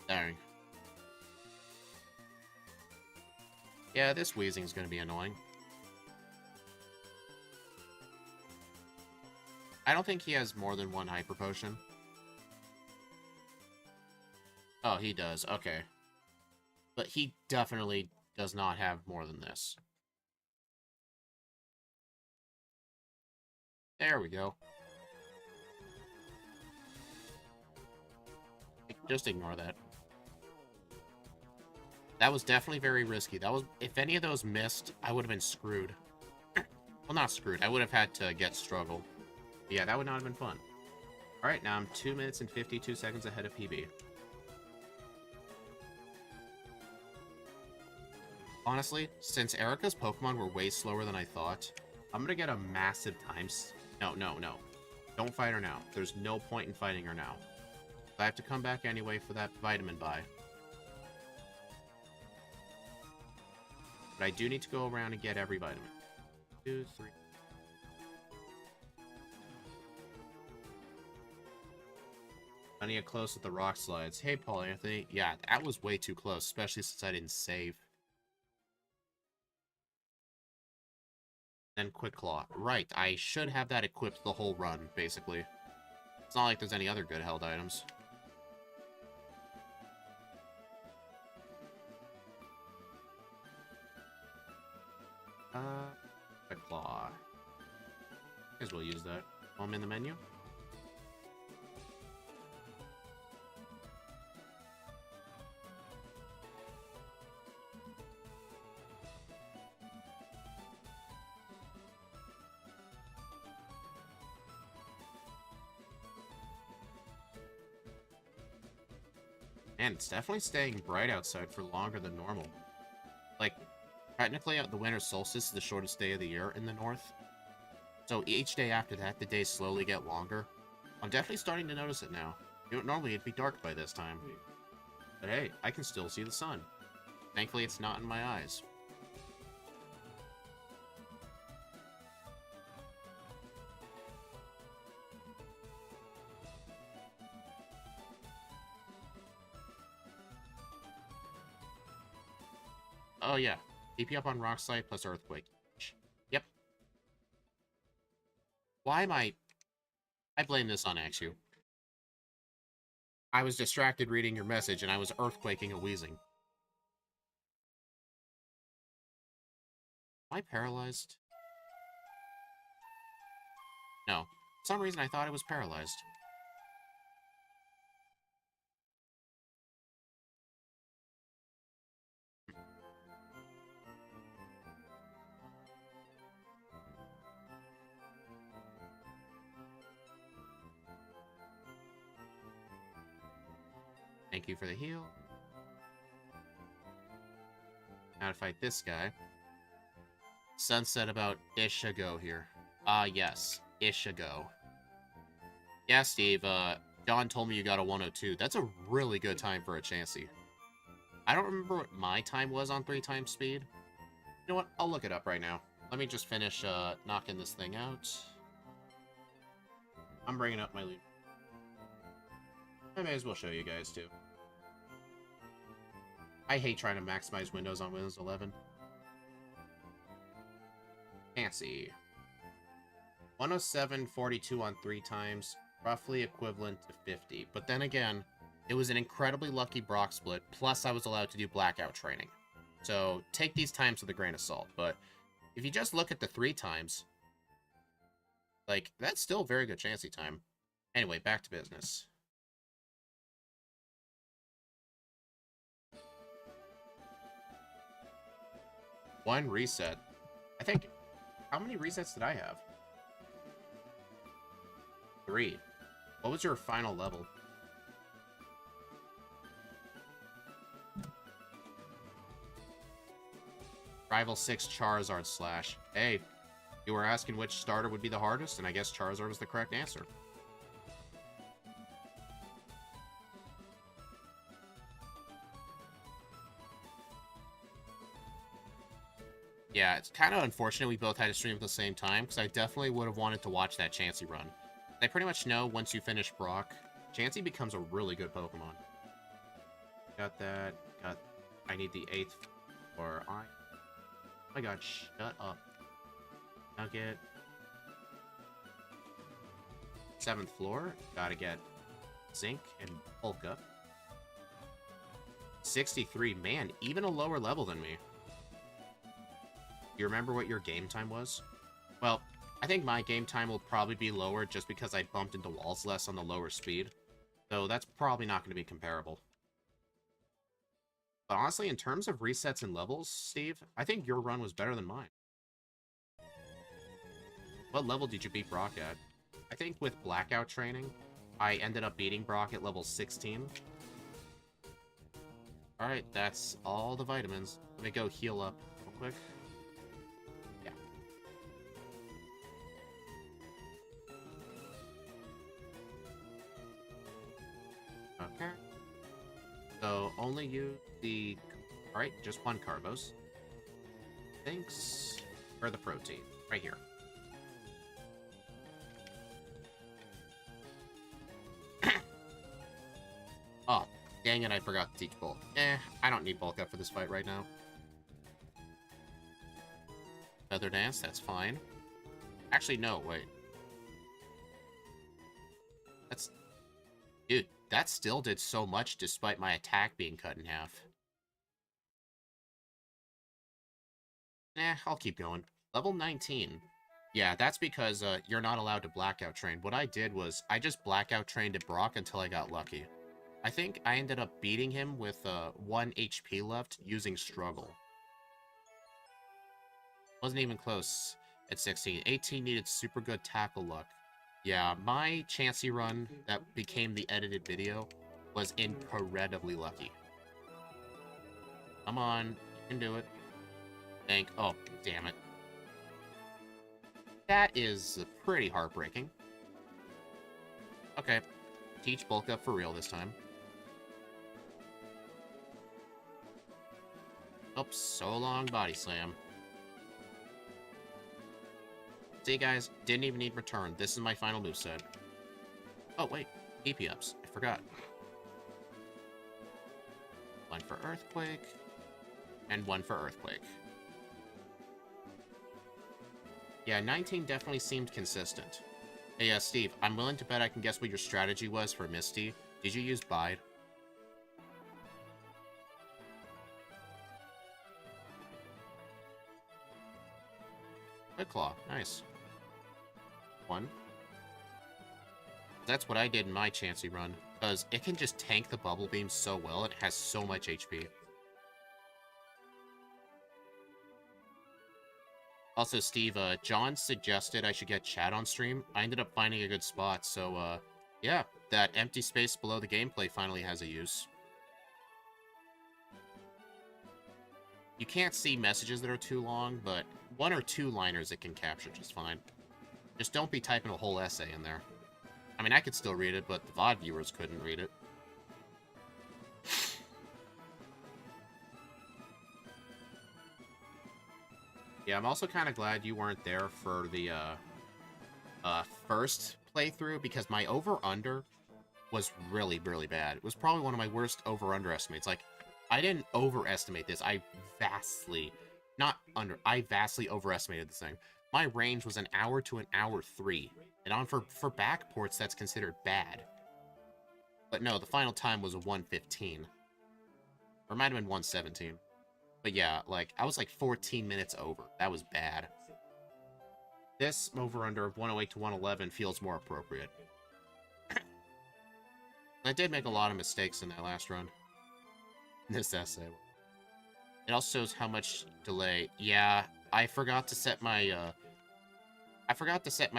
Dang. Yeah, this Weezing's gonna be annoying. I don't think he has more than one Hyper Potion. Oh, he does. Okay. But he definitely does not have more than this. There we go. Just ignore that. That was definitely very risky. That was, if any of those missed, I would have been screwed. Well, not screwed. I would have had to get struggle. But yeah, that would not have been fun. Alright, now I'm 2 minutes and 52 seconds ahead of PB. Honestly, since Erica's Pokemon were way slower than I thought, I'm gonna get a massive times. No. Don't fight her now. There's no point in fighting her now. I have to come back anyway for that vitamin buy. But I do need to go around and get every vitamin. 2, 3. I need to get close with the rock slides. Hey, Paul Anthony. Yeah, that was way too close, especially since I didn't save. Then Quick Claw. Right, I should have that equipped the whole run, basically. It's not like there's any other good held items. Quick Claw. Guess we'll use that while I'm in the menu. And it's definitely staying bright outside for longer than normal. Like, technically, the winter solstice is the shortest day of the year in the north. So each day after that, the days slowly get longer. I'm definitely starting to notice it now. Normally, it'd be dark by this time. But hey, I can still see the sun. Thankfully, it's not in my eyes. Oh yeah, DP up on Rock Slide plus Earthquake. Yep. Why am I blame this on Axu. I was distracted reading your message and I was earthquaking a wheezing. Am I paralyzed? No. For some reason I thought I was paralyzed. Thank you for the heal. Now to fight this guy. Sunset about ish ago here. Yes. Ish ago. Yeah, Steve, John told me you got a 102. That's a really good time for a Chansey. I don't remember what my time was on 3 times speed. You know what? I'll look it up right now. Let me just finish, knocking this thing out. I'm bringing up my lead. I may as well show you guys, too. I hate trying to maximize Windows on Windows 11. Fancy. 107.42 on 3 times, roughly equivalent to 50. But then again, it was an incredibly lucky Brock split, plus I was allowed to do blackout training. So take these times with a grain of salt. But if you just look at the 3 times, like, that's still a very good Chansey time. Anyway, back to business. One reset. I think... How many resets did I have? 3. What was your final level? Rival 6 Charizard Slash. Hey, you were asking which starter would be the hardest, and I guess Charizard was the correct answer. Yeah, it's kind of unfortunate we both had to stream at the same time, because I definitely would have wanted to watch that Chansey run. I pretty much know once you finish Brock, Chansey becomes a really good Pokemon. Got that. I need the 8th for I. Oh my god, shut up. Nugget. 7th floor. Gotta get zinc and polka. 63. Man, even a lower level than me. You remember what your game time was? Well, I think my game time will probably be lower just because I bumped into walls less on the lower speed. So that's probably not going to be comparable. But honestly, in terms of resets and levels, Steve, I think your run was better than mine. What level did you beat Brock at? I think with Blackout training, I ended up beating Brock at level 16. Alright, that's all the vitamins. Let me go heal up real quick. Yeah. Okay. So, only use the... Alright, just 1 Carbos. Thanks for the protein. Right here. Oh, dang it, I forgot to teach bulk. I don't need bulk up for this fight right now. Feather dance, that's fine. Actually, no, wait. That's... Dude, that still did so much despite my attack being cut in half. I'll keep going. Level 19. Yeah, that's because you're not allowed to blackout train. What I did was, I just blackout trained at Brock until I got lucky. I think I ended up beating him with 1 HP left using Struggle. Wasn't even close at 16. 18 needed super good tackle luck. Yeah, my Chansey run that became the edited video was incredibly lucky. Come on, you can do it. Oh, damn it. That is pretty heartbreaking. Okay, teach bulk up for real this time. Oops, so long body slam. See, guys, didn't even need return. This is my final moveset. Oh, wait, DP ups. I forgot. 1 for Earthquake, and 1 for Earthquake. Yeah, 19 definitely seemed consistent. Hey, Steve, I'm willing to bet I can guess what your strategy was for Misty. Did you use Bide? Red Claw, nice. 1. That's what I did in my Chansey run, because it can just tank the Bubble Beam so well, it has so much HP. Also, Steve, John suggested I should get chat on stream. I ended up finding a good spot, so, yeah, that empty space below the gameplay finally has a use. You can't see messages that are too long, but 1 or 2 liners it can capture just fine. Just don't be typing a whole essay in there. I mean, I could still read it, but the VOD viewers couldn't read it. Yeah, I'm also kind of glad you weren't there for the first playthrough, because my over-under was really, really bad. It was probably one of my worst over-under estimates. Like, I didn't overestimate this. I vastly overestimated this thing. My range was 1 hour to 1 hour 3. And for backports, that's considered bad. But no, the final time was a 1:15. Or it might have been 1:17. But yeah, like, I was like 14 minutes over. That was bad. This over-under of 108 to 111 feels more appropriate. I did make a lot of mistakes in that last run. This essay. It also shows how much delay. Yeah, I forgot to set my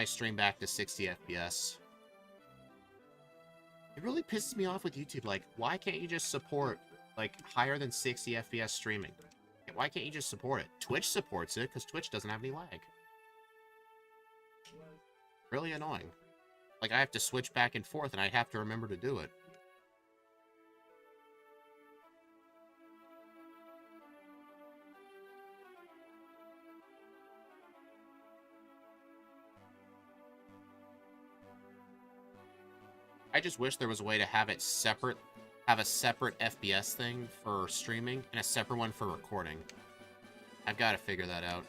stream back to 60 FPS. It really pisses me off with YouTube. Like, why can't you just support, like, higher than 60 FPS streaming? Why can't you just support it? Twitch supports it, because Twitch doesn't have any lag. Really annoying. Like, I have to switch back and forth, and I have to remember to do it. I just wish there was a way to have it separate, have a separate FPS thing for streaming and a separate one for recording. I've got to figure that out.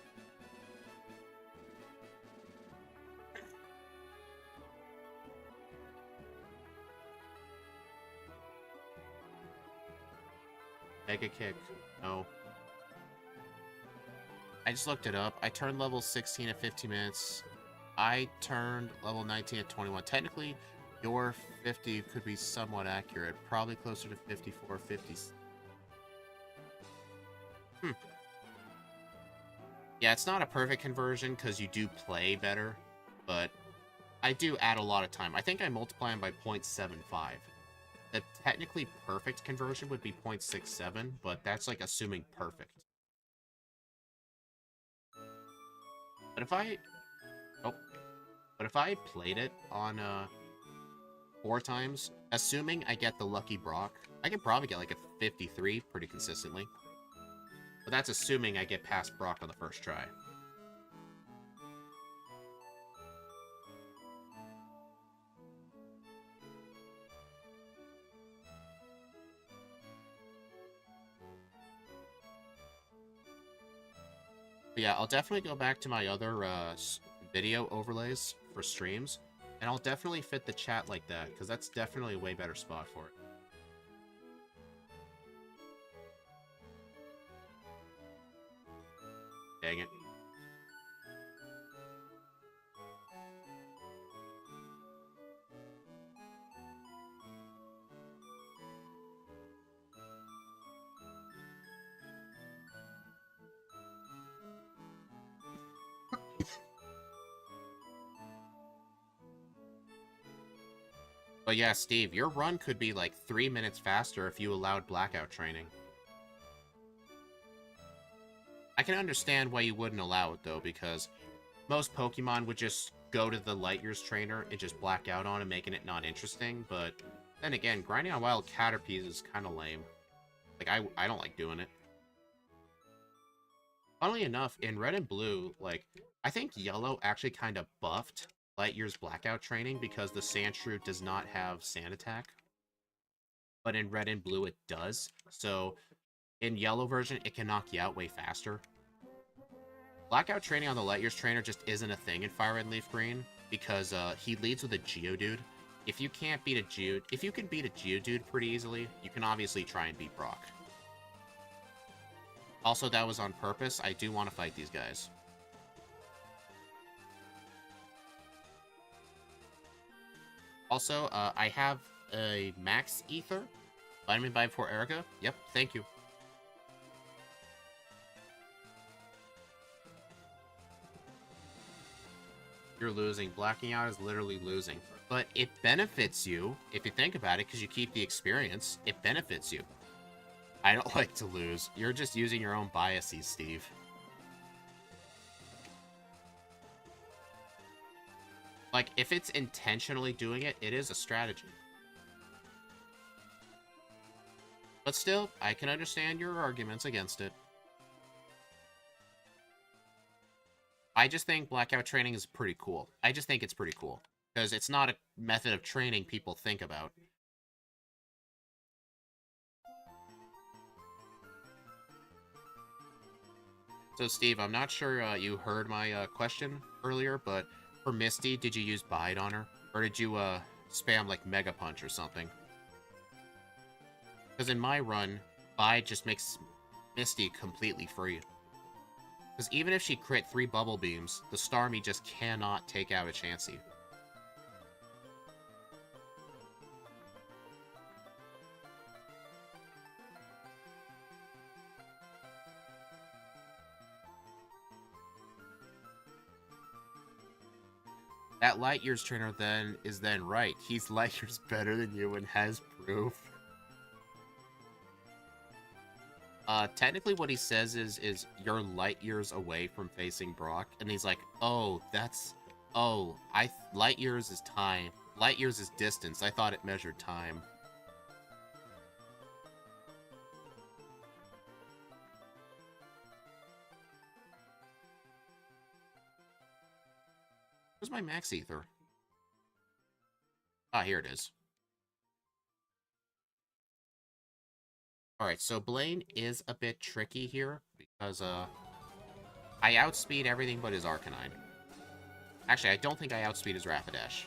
Mega kick. No. I just looked it up. I turned level 16 at 15 minutes. I turned level 19 at 21. Technically, your 50 could be somewhat accurate. Probably closer to 54, 50. Yeah, it's not a perfect conversion because you do play better, but I do add a lot of time. I think I multiply them by 0.75. The technically perfect conversion would be 0.67, but that's like assuming perfect. But if I... Oh. But if I played it on 4 times, assuming I get the lucky Brock, I could probably get like a 53 pretty consistently. But that's assuming I get past Brock on the first try. But yeah, I'll definitely go back to my other video overlays for streams, and I'll definitely fit the chat like that, because that's definitely a way better spot for it. Dang it. But yeah, Steve, your run could be like 3 minutes faster if you allowed blackout training. I can understand why you wouldn't allow it, though, because most Pokemon would just go to the Light Years trainer and just black out on it, making it not interesting, but then again, grinding on wild Caterpies is kind of lame. Like, I don't like doing it. Funnily enough, in Red and Blue, like, I think Yellow actually kind of buffed Light Years blackout training because the Sandshrew does not have Sand Attack. But in Red and Blue, it does. So, in Yellow version, it can knock you out way faster. Blackout training on the Light Years trainer just isn't a thing in Fire Red and Leaf Green because he leads with a Geodude. If you can't beat a Geodude, if you can beat a Geodude pretty easily, you can obviously try and beat Brock. Also, that was on purpose. I do want to fight these guys. Also, I have a Max Ether. Vitamin Vibe for Erica. Yep, thank you. You're losing. Blacking out is literally losing. But it benefits you, if you think about it, because you keep the experience. It benefits you. I don't like to lose. You're just using your own biases, Steve. Like, if it's intentionally doing it, it is a strategy. But still, I can understand your arguments against it. I just think blackout training is pretty cool. I just think it's pretty cool. Because it's not a method of training people think about. So, Steve, I'm not sure you heard my question earlier, but for Misty, did you use Bide on her? Or did you spam, like, Mega Punch or something? Because in my run, Bide just makes Misty completely free. Because even if she crit 3 Bubble Beams, the Starmie just cannot take out a Chansey. That Light Years trainer then is then right. He's Light Years better than you and has proof. Technically what he says is you're Light Years away from facing Brock, and he's like, oh, that's... Oh, Light Years is time. Light Years is distance. I thought it measured time. Where's my Max Ether? Ah, here it is. Alright, so Blaine is a bit tricky here, because, I outspeed everything but his Arcanine. Actually, I don't think I outspeed his Rapidash.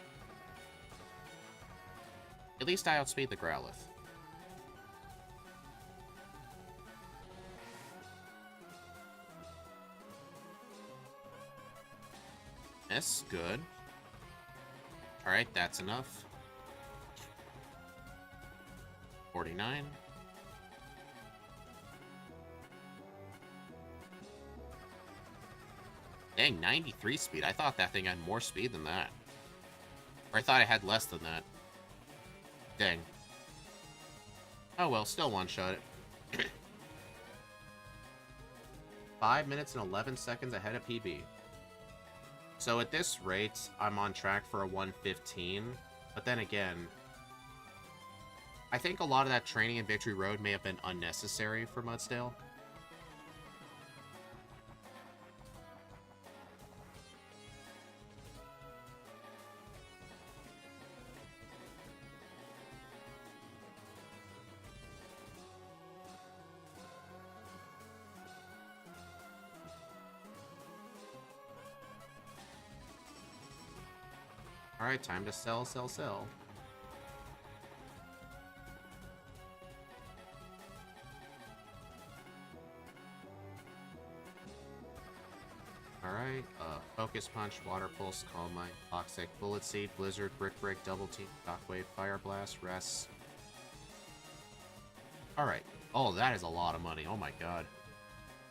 At least I outspeed the Growlithe. Miss, good. Alright, that's enough. 49. Dang, 93 speed. I thought that thing had more speed than that. Or I thought it had less than that. Dang. Oh well, still one-shot it. 5 minutes and 11 seconds ahead of PB. So at this rate, I'm on track for a 115. But then again, I think a lot of that training in Victory Road may have been unnecessary for Mudsdale. Alright, time to sell, sell, sell. Alright, Focus Punch, Water Pulse, Calm Mind, Toxic, Bullet Seed, Blizzard, Brick Break, Double Team, Shockwave, Fire Blast, Rest. Alright. Oh, that is a lot of money. Oh my god.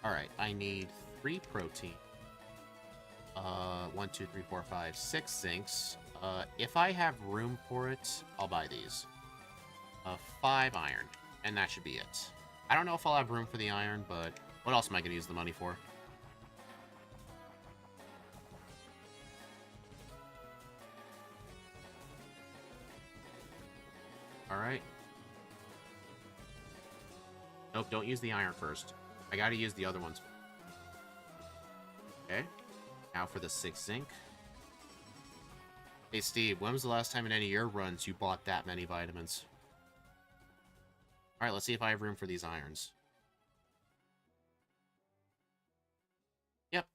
Alright, I need 3 protein. 1, 2, 3, 4, 5, 6 zincs. If I have room for it, I'll buy these. 5 iron, and that should be it. I don't know if I'll have room for the iron, but what else am I going to use the money for? Alright. Nope, don't use the iron first. I gotta use the other ones. Okay. Now for the 6 zinc. Hey Steve, when was the last time in any of your runs you bought that many vitamins? Alright, let's see if I have room for these irons. Yep.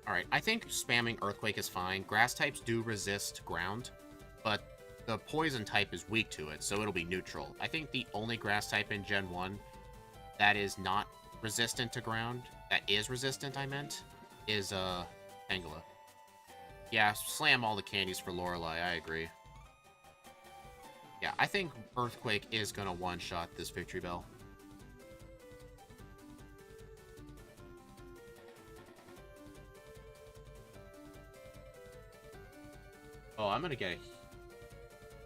Alright, I think spamming Earthquake is fine. Grass types do resist ground, but the poison type is weak to it, so it'll be neutral. I think the only grass type in Gen 1 that is not resistant to ground, that is resistant, I meant, is, Tangela. Yeah, slam all the candies for Lorelei, I agree. Yeah, I think Earthquake is gonna one-shot this Victory Bell. Oh, I'm gonna get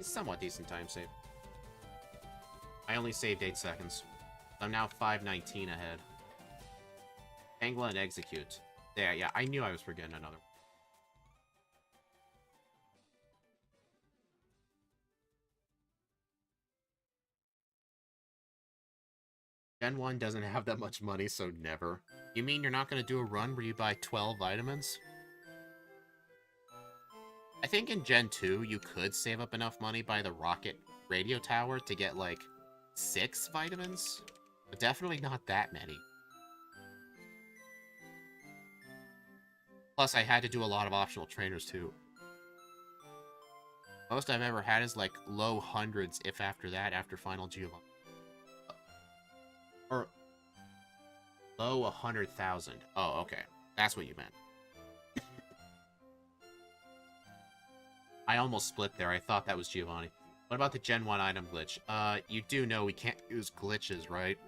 a somewhat decent time save. I only saved 8 seconds. I'm now 5:19 ahead. Tangela and Execute. There, yeah, I knew I was forgetting another one. Gen 1 doesn't have that much money, so never. You mean you're not gonna do a run where you buy 12 vitamins? I think in Gen 2, you could save up enough money by the rocket radio tower to get, like, 6 vitamins. But definitely not that many. Plus, I had to do a lot of optional trainers, too. Most I've ever had is, like, low hundreds, if after that, after Final Giovanni. Or low 100,000. Oh, okay. That's what you meant. I almost split there. I thought that was Giovanni. What about the Gen 1 item glitch? You do know we can't use glitches, right?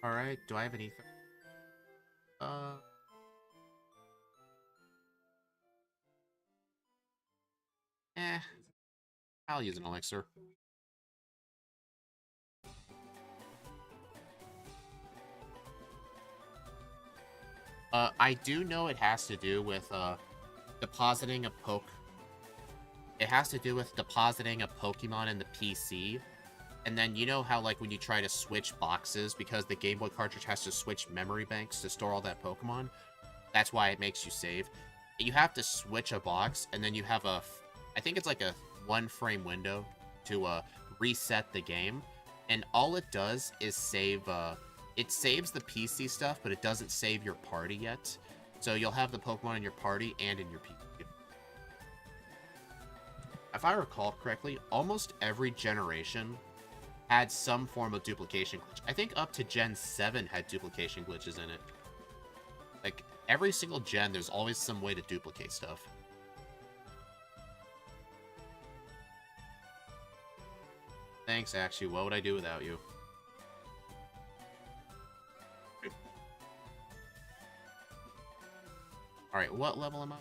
Alright, do I have an ether? I'll use an elixir. I do know it has to do with, depositing a poke. It has to do with depositing a Pokemon in the PC. And then you know how, like, when you try to switch boxes, because the Game Boy cartridge has to switch memory banks to store all that Pokemon, that's why it makes you save. You have to switch a box, and then you have I think it's like a 1-frame window to reset the game. And all it does is save, it saves the PC stuff, but it doesn't save your party yet. So you'll have the Pokemon in your party and in your PC. If I recall correctly, almost every generation had some form of duplication glitch. I think up to Gen 7 had duplication glitches in it. Like, every single gen, there's always some way to duplicate stuff. Thanks, actually. What would I do without you? Alright, what level am I?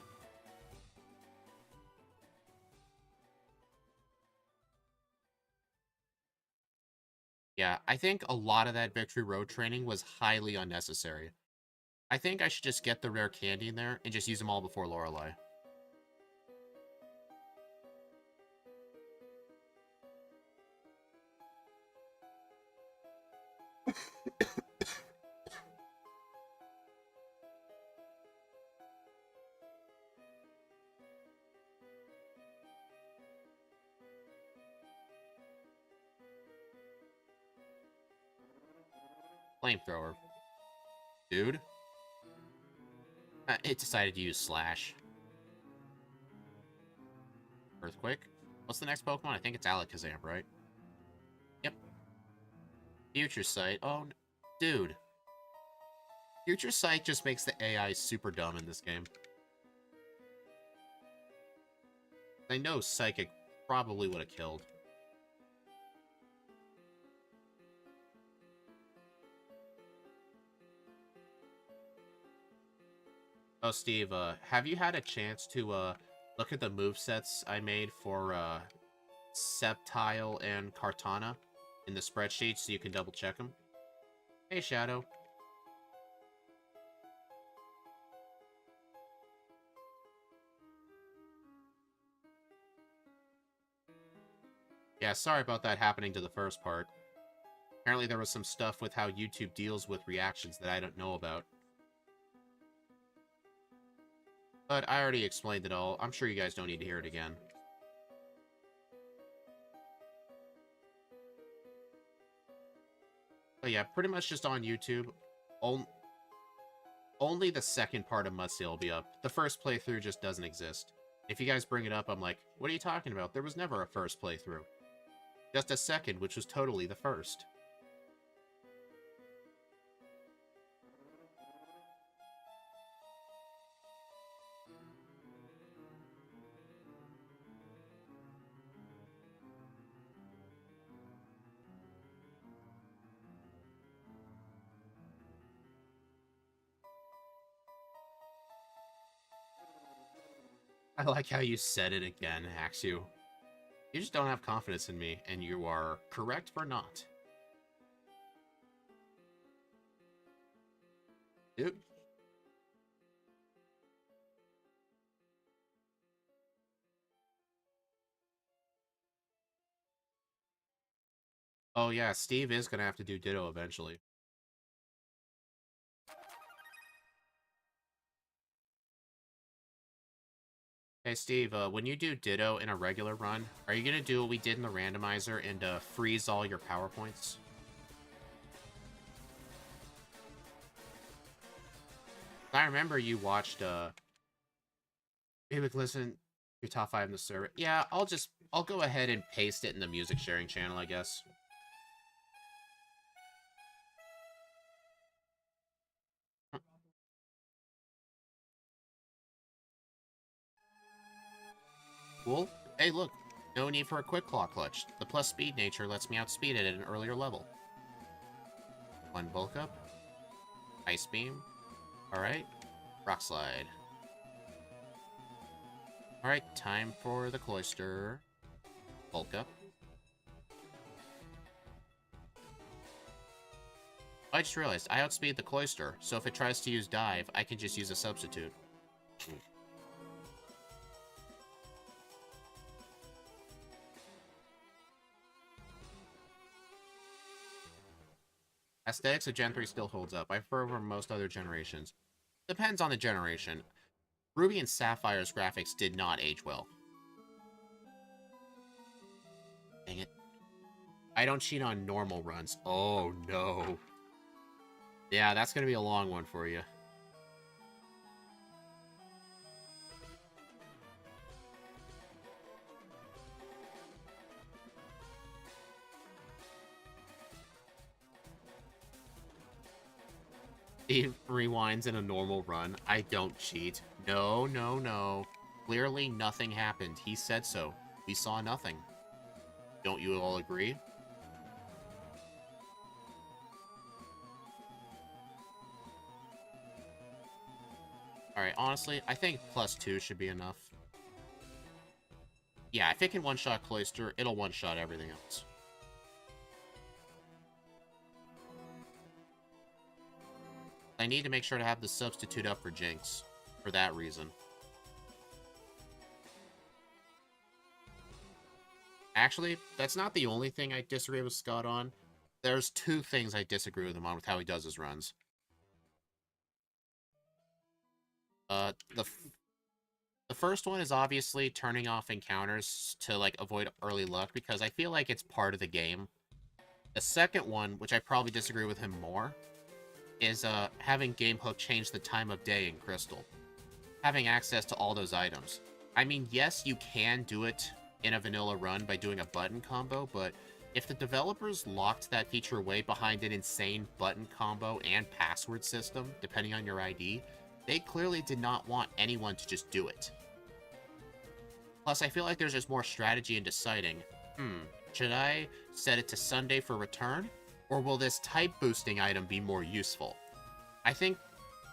Yeah, I think a lot of that Victory Road training was highly unnecessary. I think I should just get the rare candy in there and just use them all before Lorelei. Flamethrower. Dude. It decided to use Slash. Earthquake. What's the next Pokemon? I think it's Alakazam, right? Yep. Future Sight. Oh, dude. Future Sight just makes the AI super dumb in this game. I know Psychic probably would have killed. Oh, Steve, have you had a chance to, look at the movesets I made for, Sceptile and Kartana in the spreadsheet so you can double check them? Hey, Shadow. Yeah, sorry about that happening to the first part. Apparently there was some stuff with how YouTube deals with reactions that I don't know about. But I already explained it all. I'm sure you guys don't need to hear it again. But yeah, pretty much just on YouTube. Only the second part of Mudsdale will be up. The first playthrough just doesn't exist. If you guys bring it up, I'm like, what are you talking about? There was never a first playthrough. Just a second, which was totally the first. I like how you said it again, Axu. You just don't have confidence in me, and you are correct for not. Dude. Oh yeah, Steve is gonna have to do Ditto eventually. Hey Steve, when you do Ditto in a regular run, are you gonna do what we did in the randomizer and freeze all your PowerPoints? I remember you watched, hey, listen, your top 5 in the server. Yeah, I'll go ahead and paste it in the music sharing channel, I guess. Cool. Hey, look, no need for a quick claw clutch. The plus speed nature lets me outspeed it at an earlier level. 1 bulk up. Ice beam. Alright. Rock slide. Alright, time for the cloister. Bulk up. I just realized I outspeed the cloister, so if it tries to use dive, I can just use a substitute. Aesthetics of Gen 3 still holds up. I prefer over most other generations. Depends on the generation. Ruby and Sapphire's graphics did not age well. Dang it. I don't cheat on normal runs. Oh, no. Yeah, that's gonna be a long one for you. Steve rewinds in a normal run. I don't cheat. No, no, no. Clearly nothing happened. He said so. We saw nothing. Don't you all agree? Alright, honestly, I think +2 should be enough. Yeah, if it can one-shot Cloister, it'll one-shot everything else. I need to make sure to have the substitute up for Jinx, for that reason. Actually, that's not the only thing I disagree with Scott on. There's two things I disagree with him on with how he does his runs. The first one is obviously turning off encounters to, like, avoid early luck, because I feel like it's part of the game. The second one, which I probably disagree with him more, is having Game Hook change the time of day in Crystal. Having access to all those items. I mean, yes, you can do it in a vanilla run by doing a button combo, but if the developers locked that feature away behind an insane button combo and password system, depending on your ID, they clearly did not want anyone to just do it. Plus, I feel like there's just more strategy in deciding, should I set it to Sunday for return, or will this type boosting item be more useful? I think,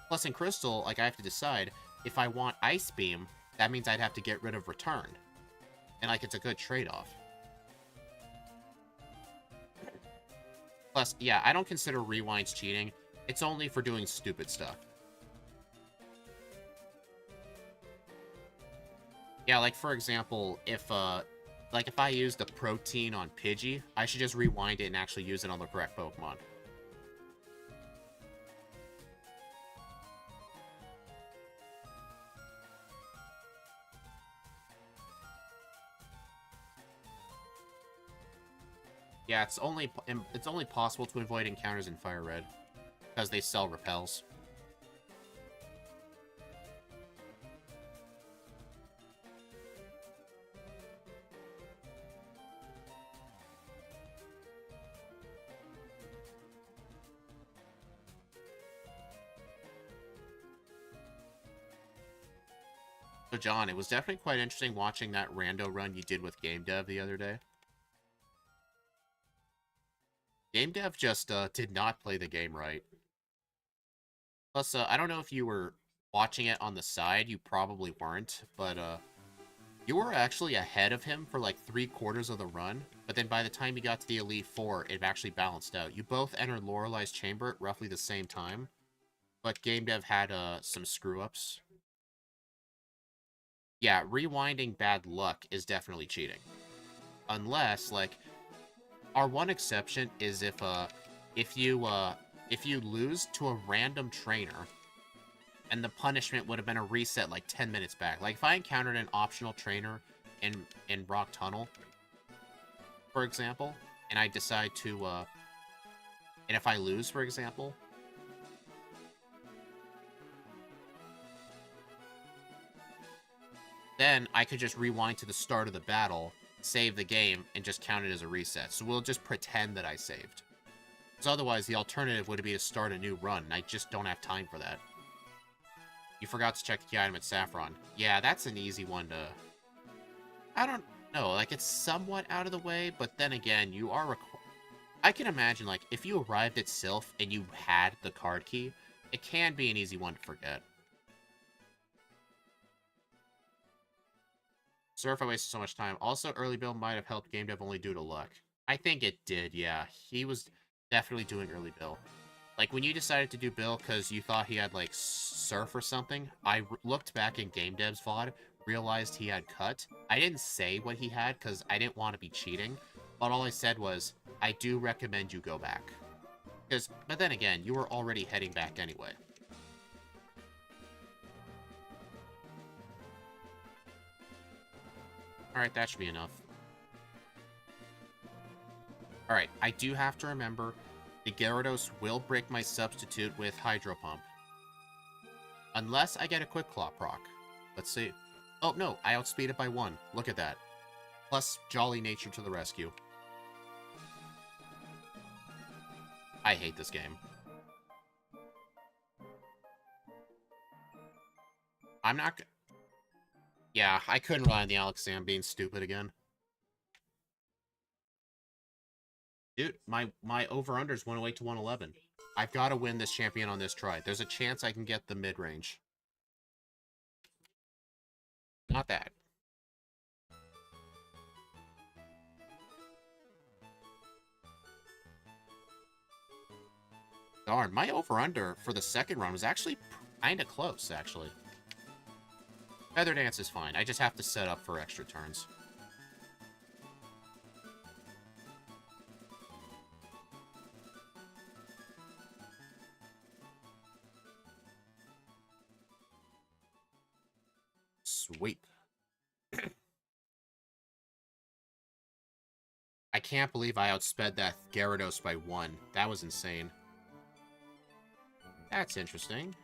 plus in Crystal, like, I have to decide, if I want Ice Beam, that means I'd have to get rid of return. And, like, it's a good trade-off. Plus, yeah, I don't consider rewinds cheating. It's only for doing stupid stuff. Yeah, like, for example, if I use the protein on Pidgey, I should just rewind it and actually use it on the correct Pokemon. Yeah, it's only possible to avoid encounters in Firered, because they sell repels. So, John, it was definitely quite interesting watching that rando run you did with Game Dev the other day. Game Dev just did not play the game right. Plus, I don't know if you were watching it on the side. You probably weren't, but you were actually ahead of him for like 3/4 of the run. But then by the time you got to the Elite Four, it actually balanced out. You both entered Lorelei's chamber at roughly the same time, but Game Dev had some screw-ups. Yeah, rewinding bad luck is definitely cheating. Unless, like, our one exception is if you lose to a random trainer, and the punishment would have been a reset like 10 minutes back. Like, if I encountered an optional trainer in Rock Tunnel, for example, and I decide to and if I lose, for example, then I could just rewind to the start of the battle, save the game, and just count it as a reset. So we'll just pretend that I saved. Because otherwise, the alternative would be to start a new run, and I just don't have time for that. You forgot to check the item at Saffron. Yeah, that's an easy one to... I don't know, like, it's somewhat out of the way, but then again, you are I can imagine, like, if you arrived at Sylph and you had the card key, it can be an easy one to forget. Sorry if I wasted so much time. Also, early build might have helped Game Dev only due to luck. I think it did, yeah. He was definitely doing early build. Like, when you decided to do Bill because you thought he had, like, Surf or something, I looked back in Game Dev's VOD, realized he had Cut. I didn't say what he had because I didn't want to be cheating, but all I said was, I do recommend you go back. But then again, you were already heading back anyway. Alright, that should be enough. Alright, I do have to remember the Gyarados will break my substitute with Hydro Pump. Unless I get a Quick Claw proc. Let's see. Oh, no, I outspeed it by 1. Look at that. Plus, Jolly Nature to the rescue. I hate this game. I'm not... Yeah, I couldn't rely on the Alakazam being stupid again. Dude, my over-under's 108 to 111. I've got to win this champion on this try. There's a chance I can get the mid-range. Not that. Darn, my over-under for the second run was actually kind of close, actually. Feather Dance is fine. I just have to set up for extra turns. Sweet. I can't believe I outsped that Gyarados by 1. That was insane. That's interesting.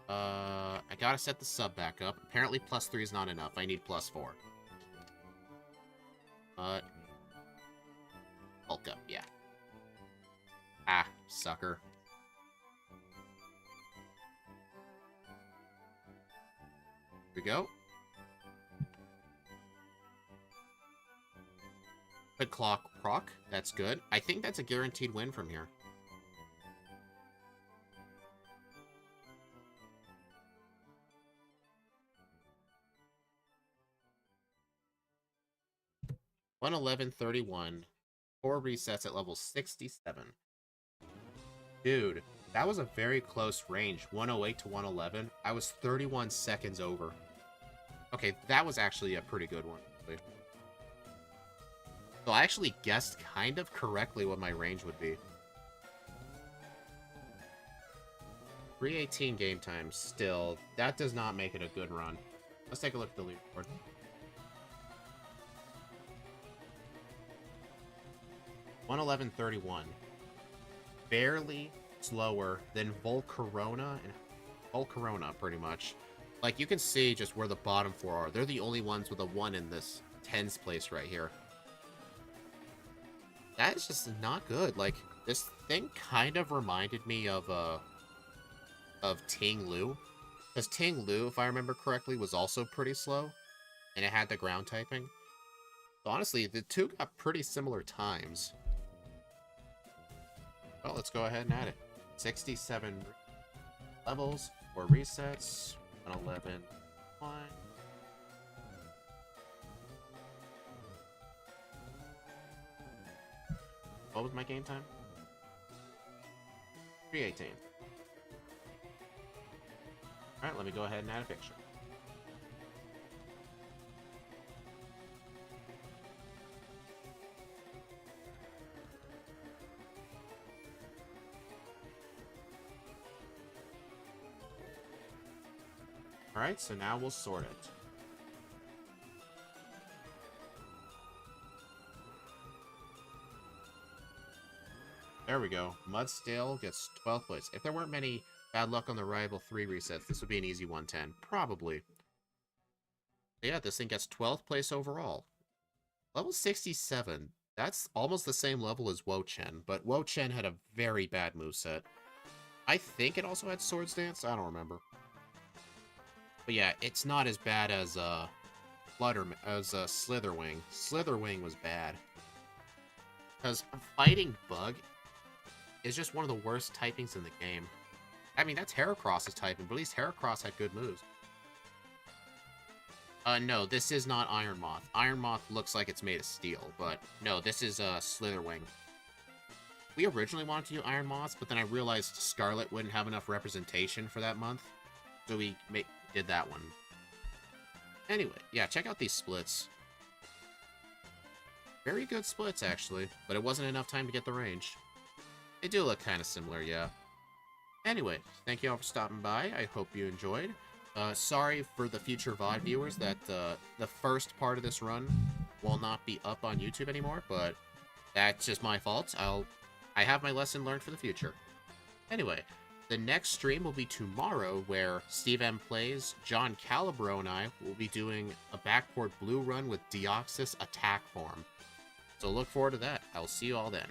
I gotta set the sub back up. Apparently +3 is not enough. I need +4. Bulk up, yeah. Ah, sucker. Here we go. Quick Clock proc. That's good. I think that's a guaranteed win from here. $111.31. 4 resets at level 67. Dude, that was a very close range. 108 to 111. I was 31 seconds over. Okay, that was actually a pretty good one. So I actually guessed kind of correctly what my range would be. 318 game time still. That does not make it a good run. Let's take a look at the leaderboard. $111.31. Barely slower than Volcarona and Volcarona, pretty much. Like, you can see just where the bottom 4 are. They're the only ones with a 1 in this 10s place right here. That is just not good. Like, this thing kind of reminded me of Ting Lu. Because Ting Lu, if I remember correctly, was also pretty slow. And it had the ground typing. So honestly, the two got pretty similar times. Well, let's go ahead and add it. 67 levels, 4 resets, 111, 1. What was my game time? 318. Alright, let me go ahead and add a picture. Alright, so now we'll sort it. There we go. Mudsdale gets 12th place. If there weren't many bad luck on the rival 3 resets, this would be an easy 110. Probably. But yeah, this thing gets 12th place overall. Level 67. That's almost the same level as Wo-Chen, but Wo-Chen had a very bad moveset. I think it also had Swords Dance? I don't remember. But yeah, it's not as bad as Slitherwing. Slitherwing was bad. Because Fighting Bug is just one of the worst typings in the game. I mean, that's Heracross's typing, but at least Heracross had good moves. No, this is not Iron Moth. Iron Moth looks like it's made of steel, but no, this is Slitherwing. We originally wanted to do Iron Moths, but then I realized Scarlet wouldn't have enough representation for that month, so we did that one. Anyway, yeah, check out these splits. Very good splits, actually, but it wasn't enough time to get the range. They do look kind of similar, yeah. Anyway, thank you all for stopping by. I hope you enjoyed. Sorry for the future VOD viewers that the first part of this run will not be up on YouTube anymore, but that's just my fault. I have my lesson learned for the future. Anyway, the next stream will be tomorrow, where Steve M plays, John Calibro and I will be doing a backport blue run with Deoxys attack form. So look forward to that. I'll see you all then.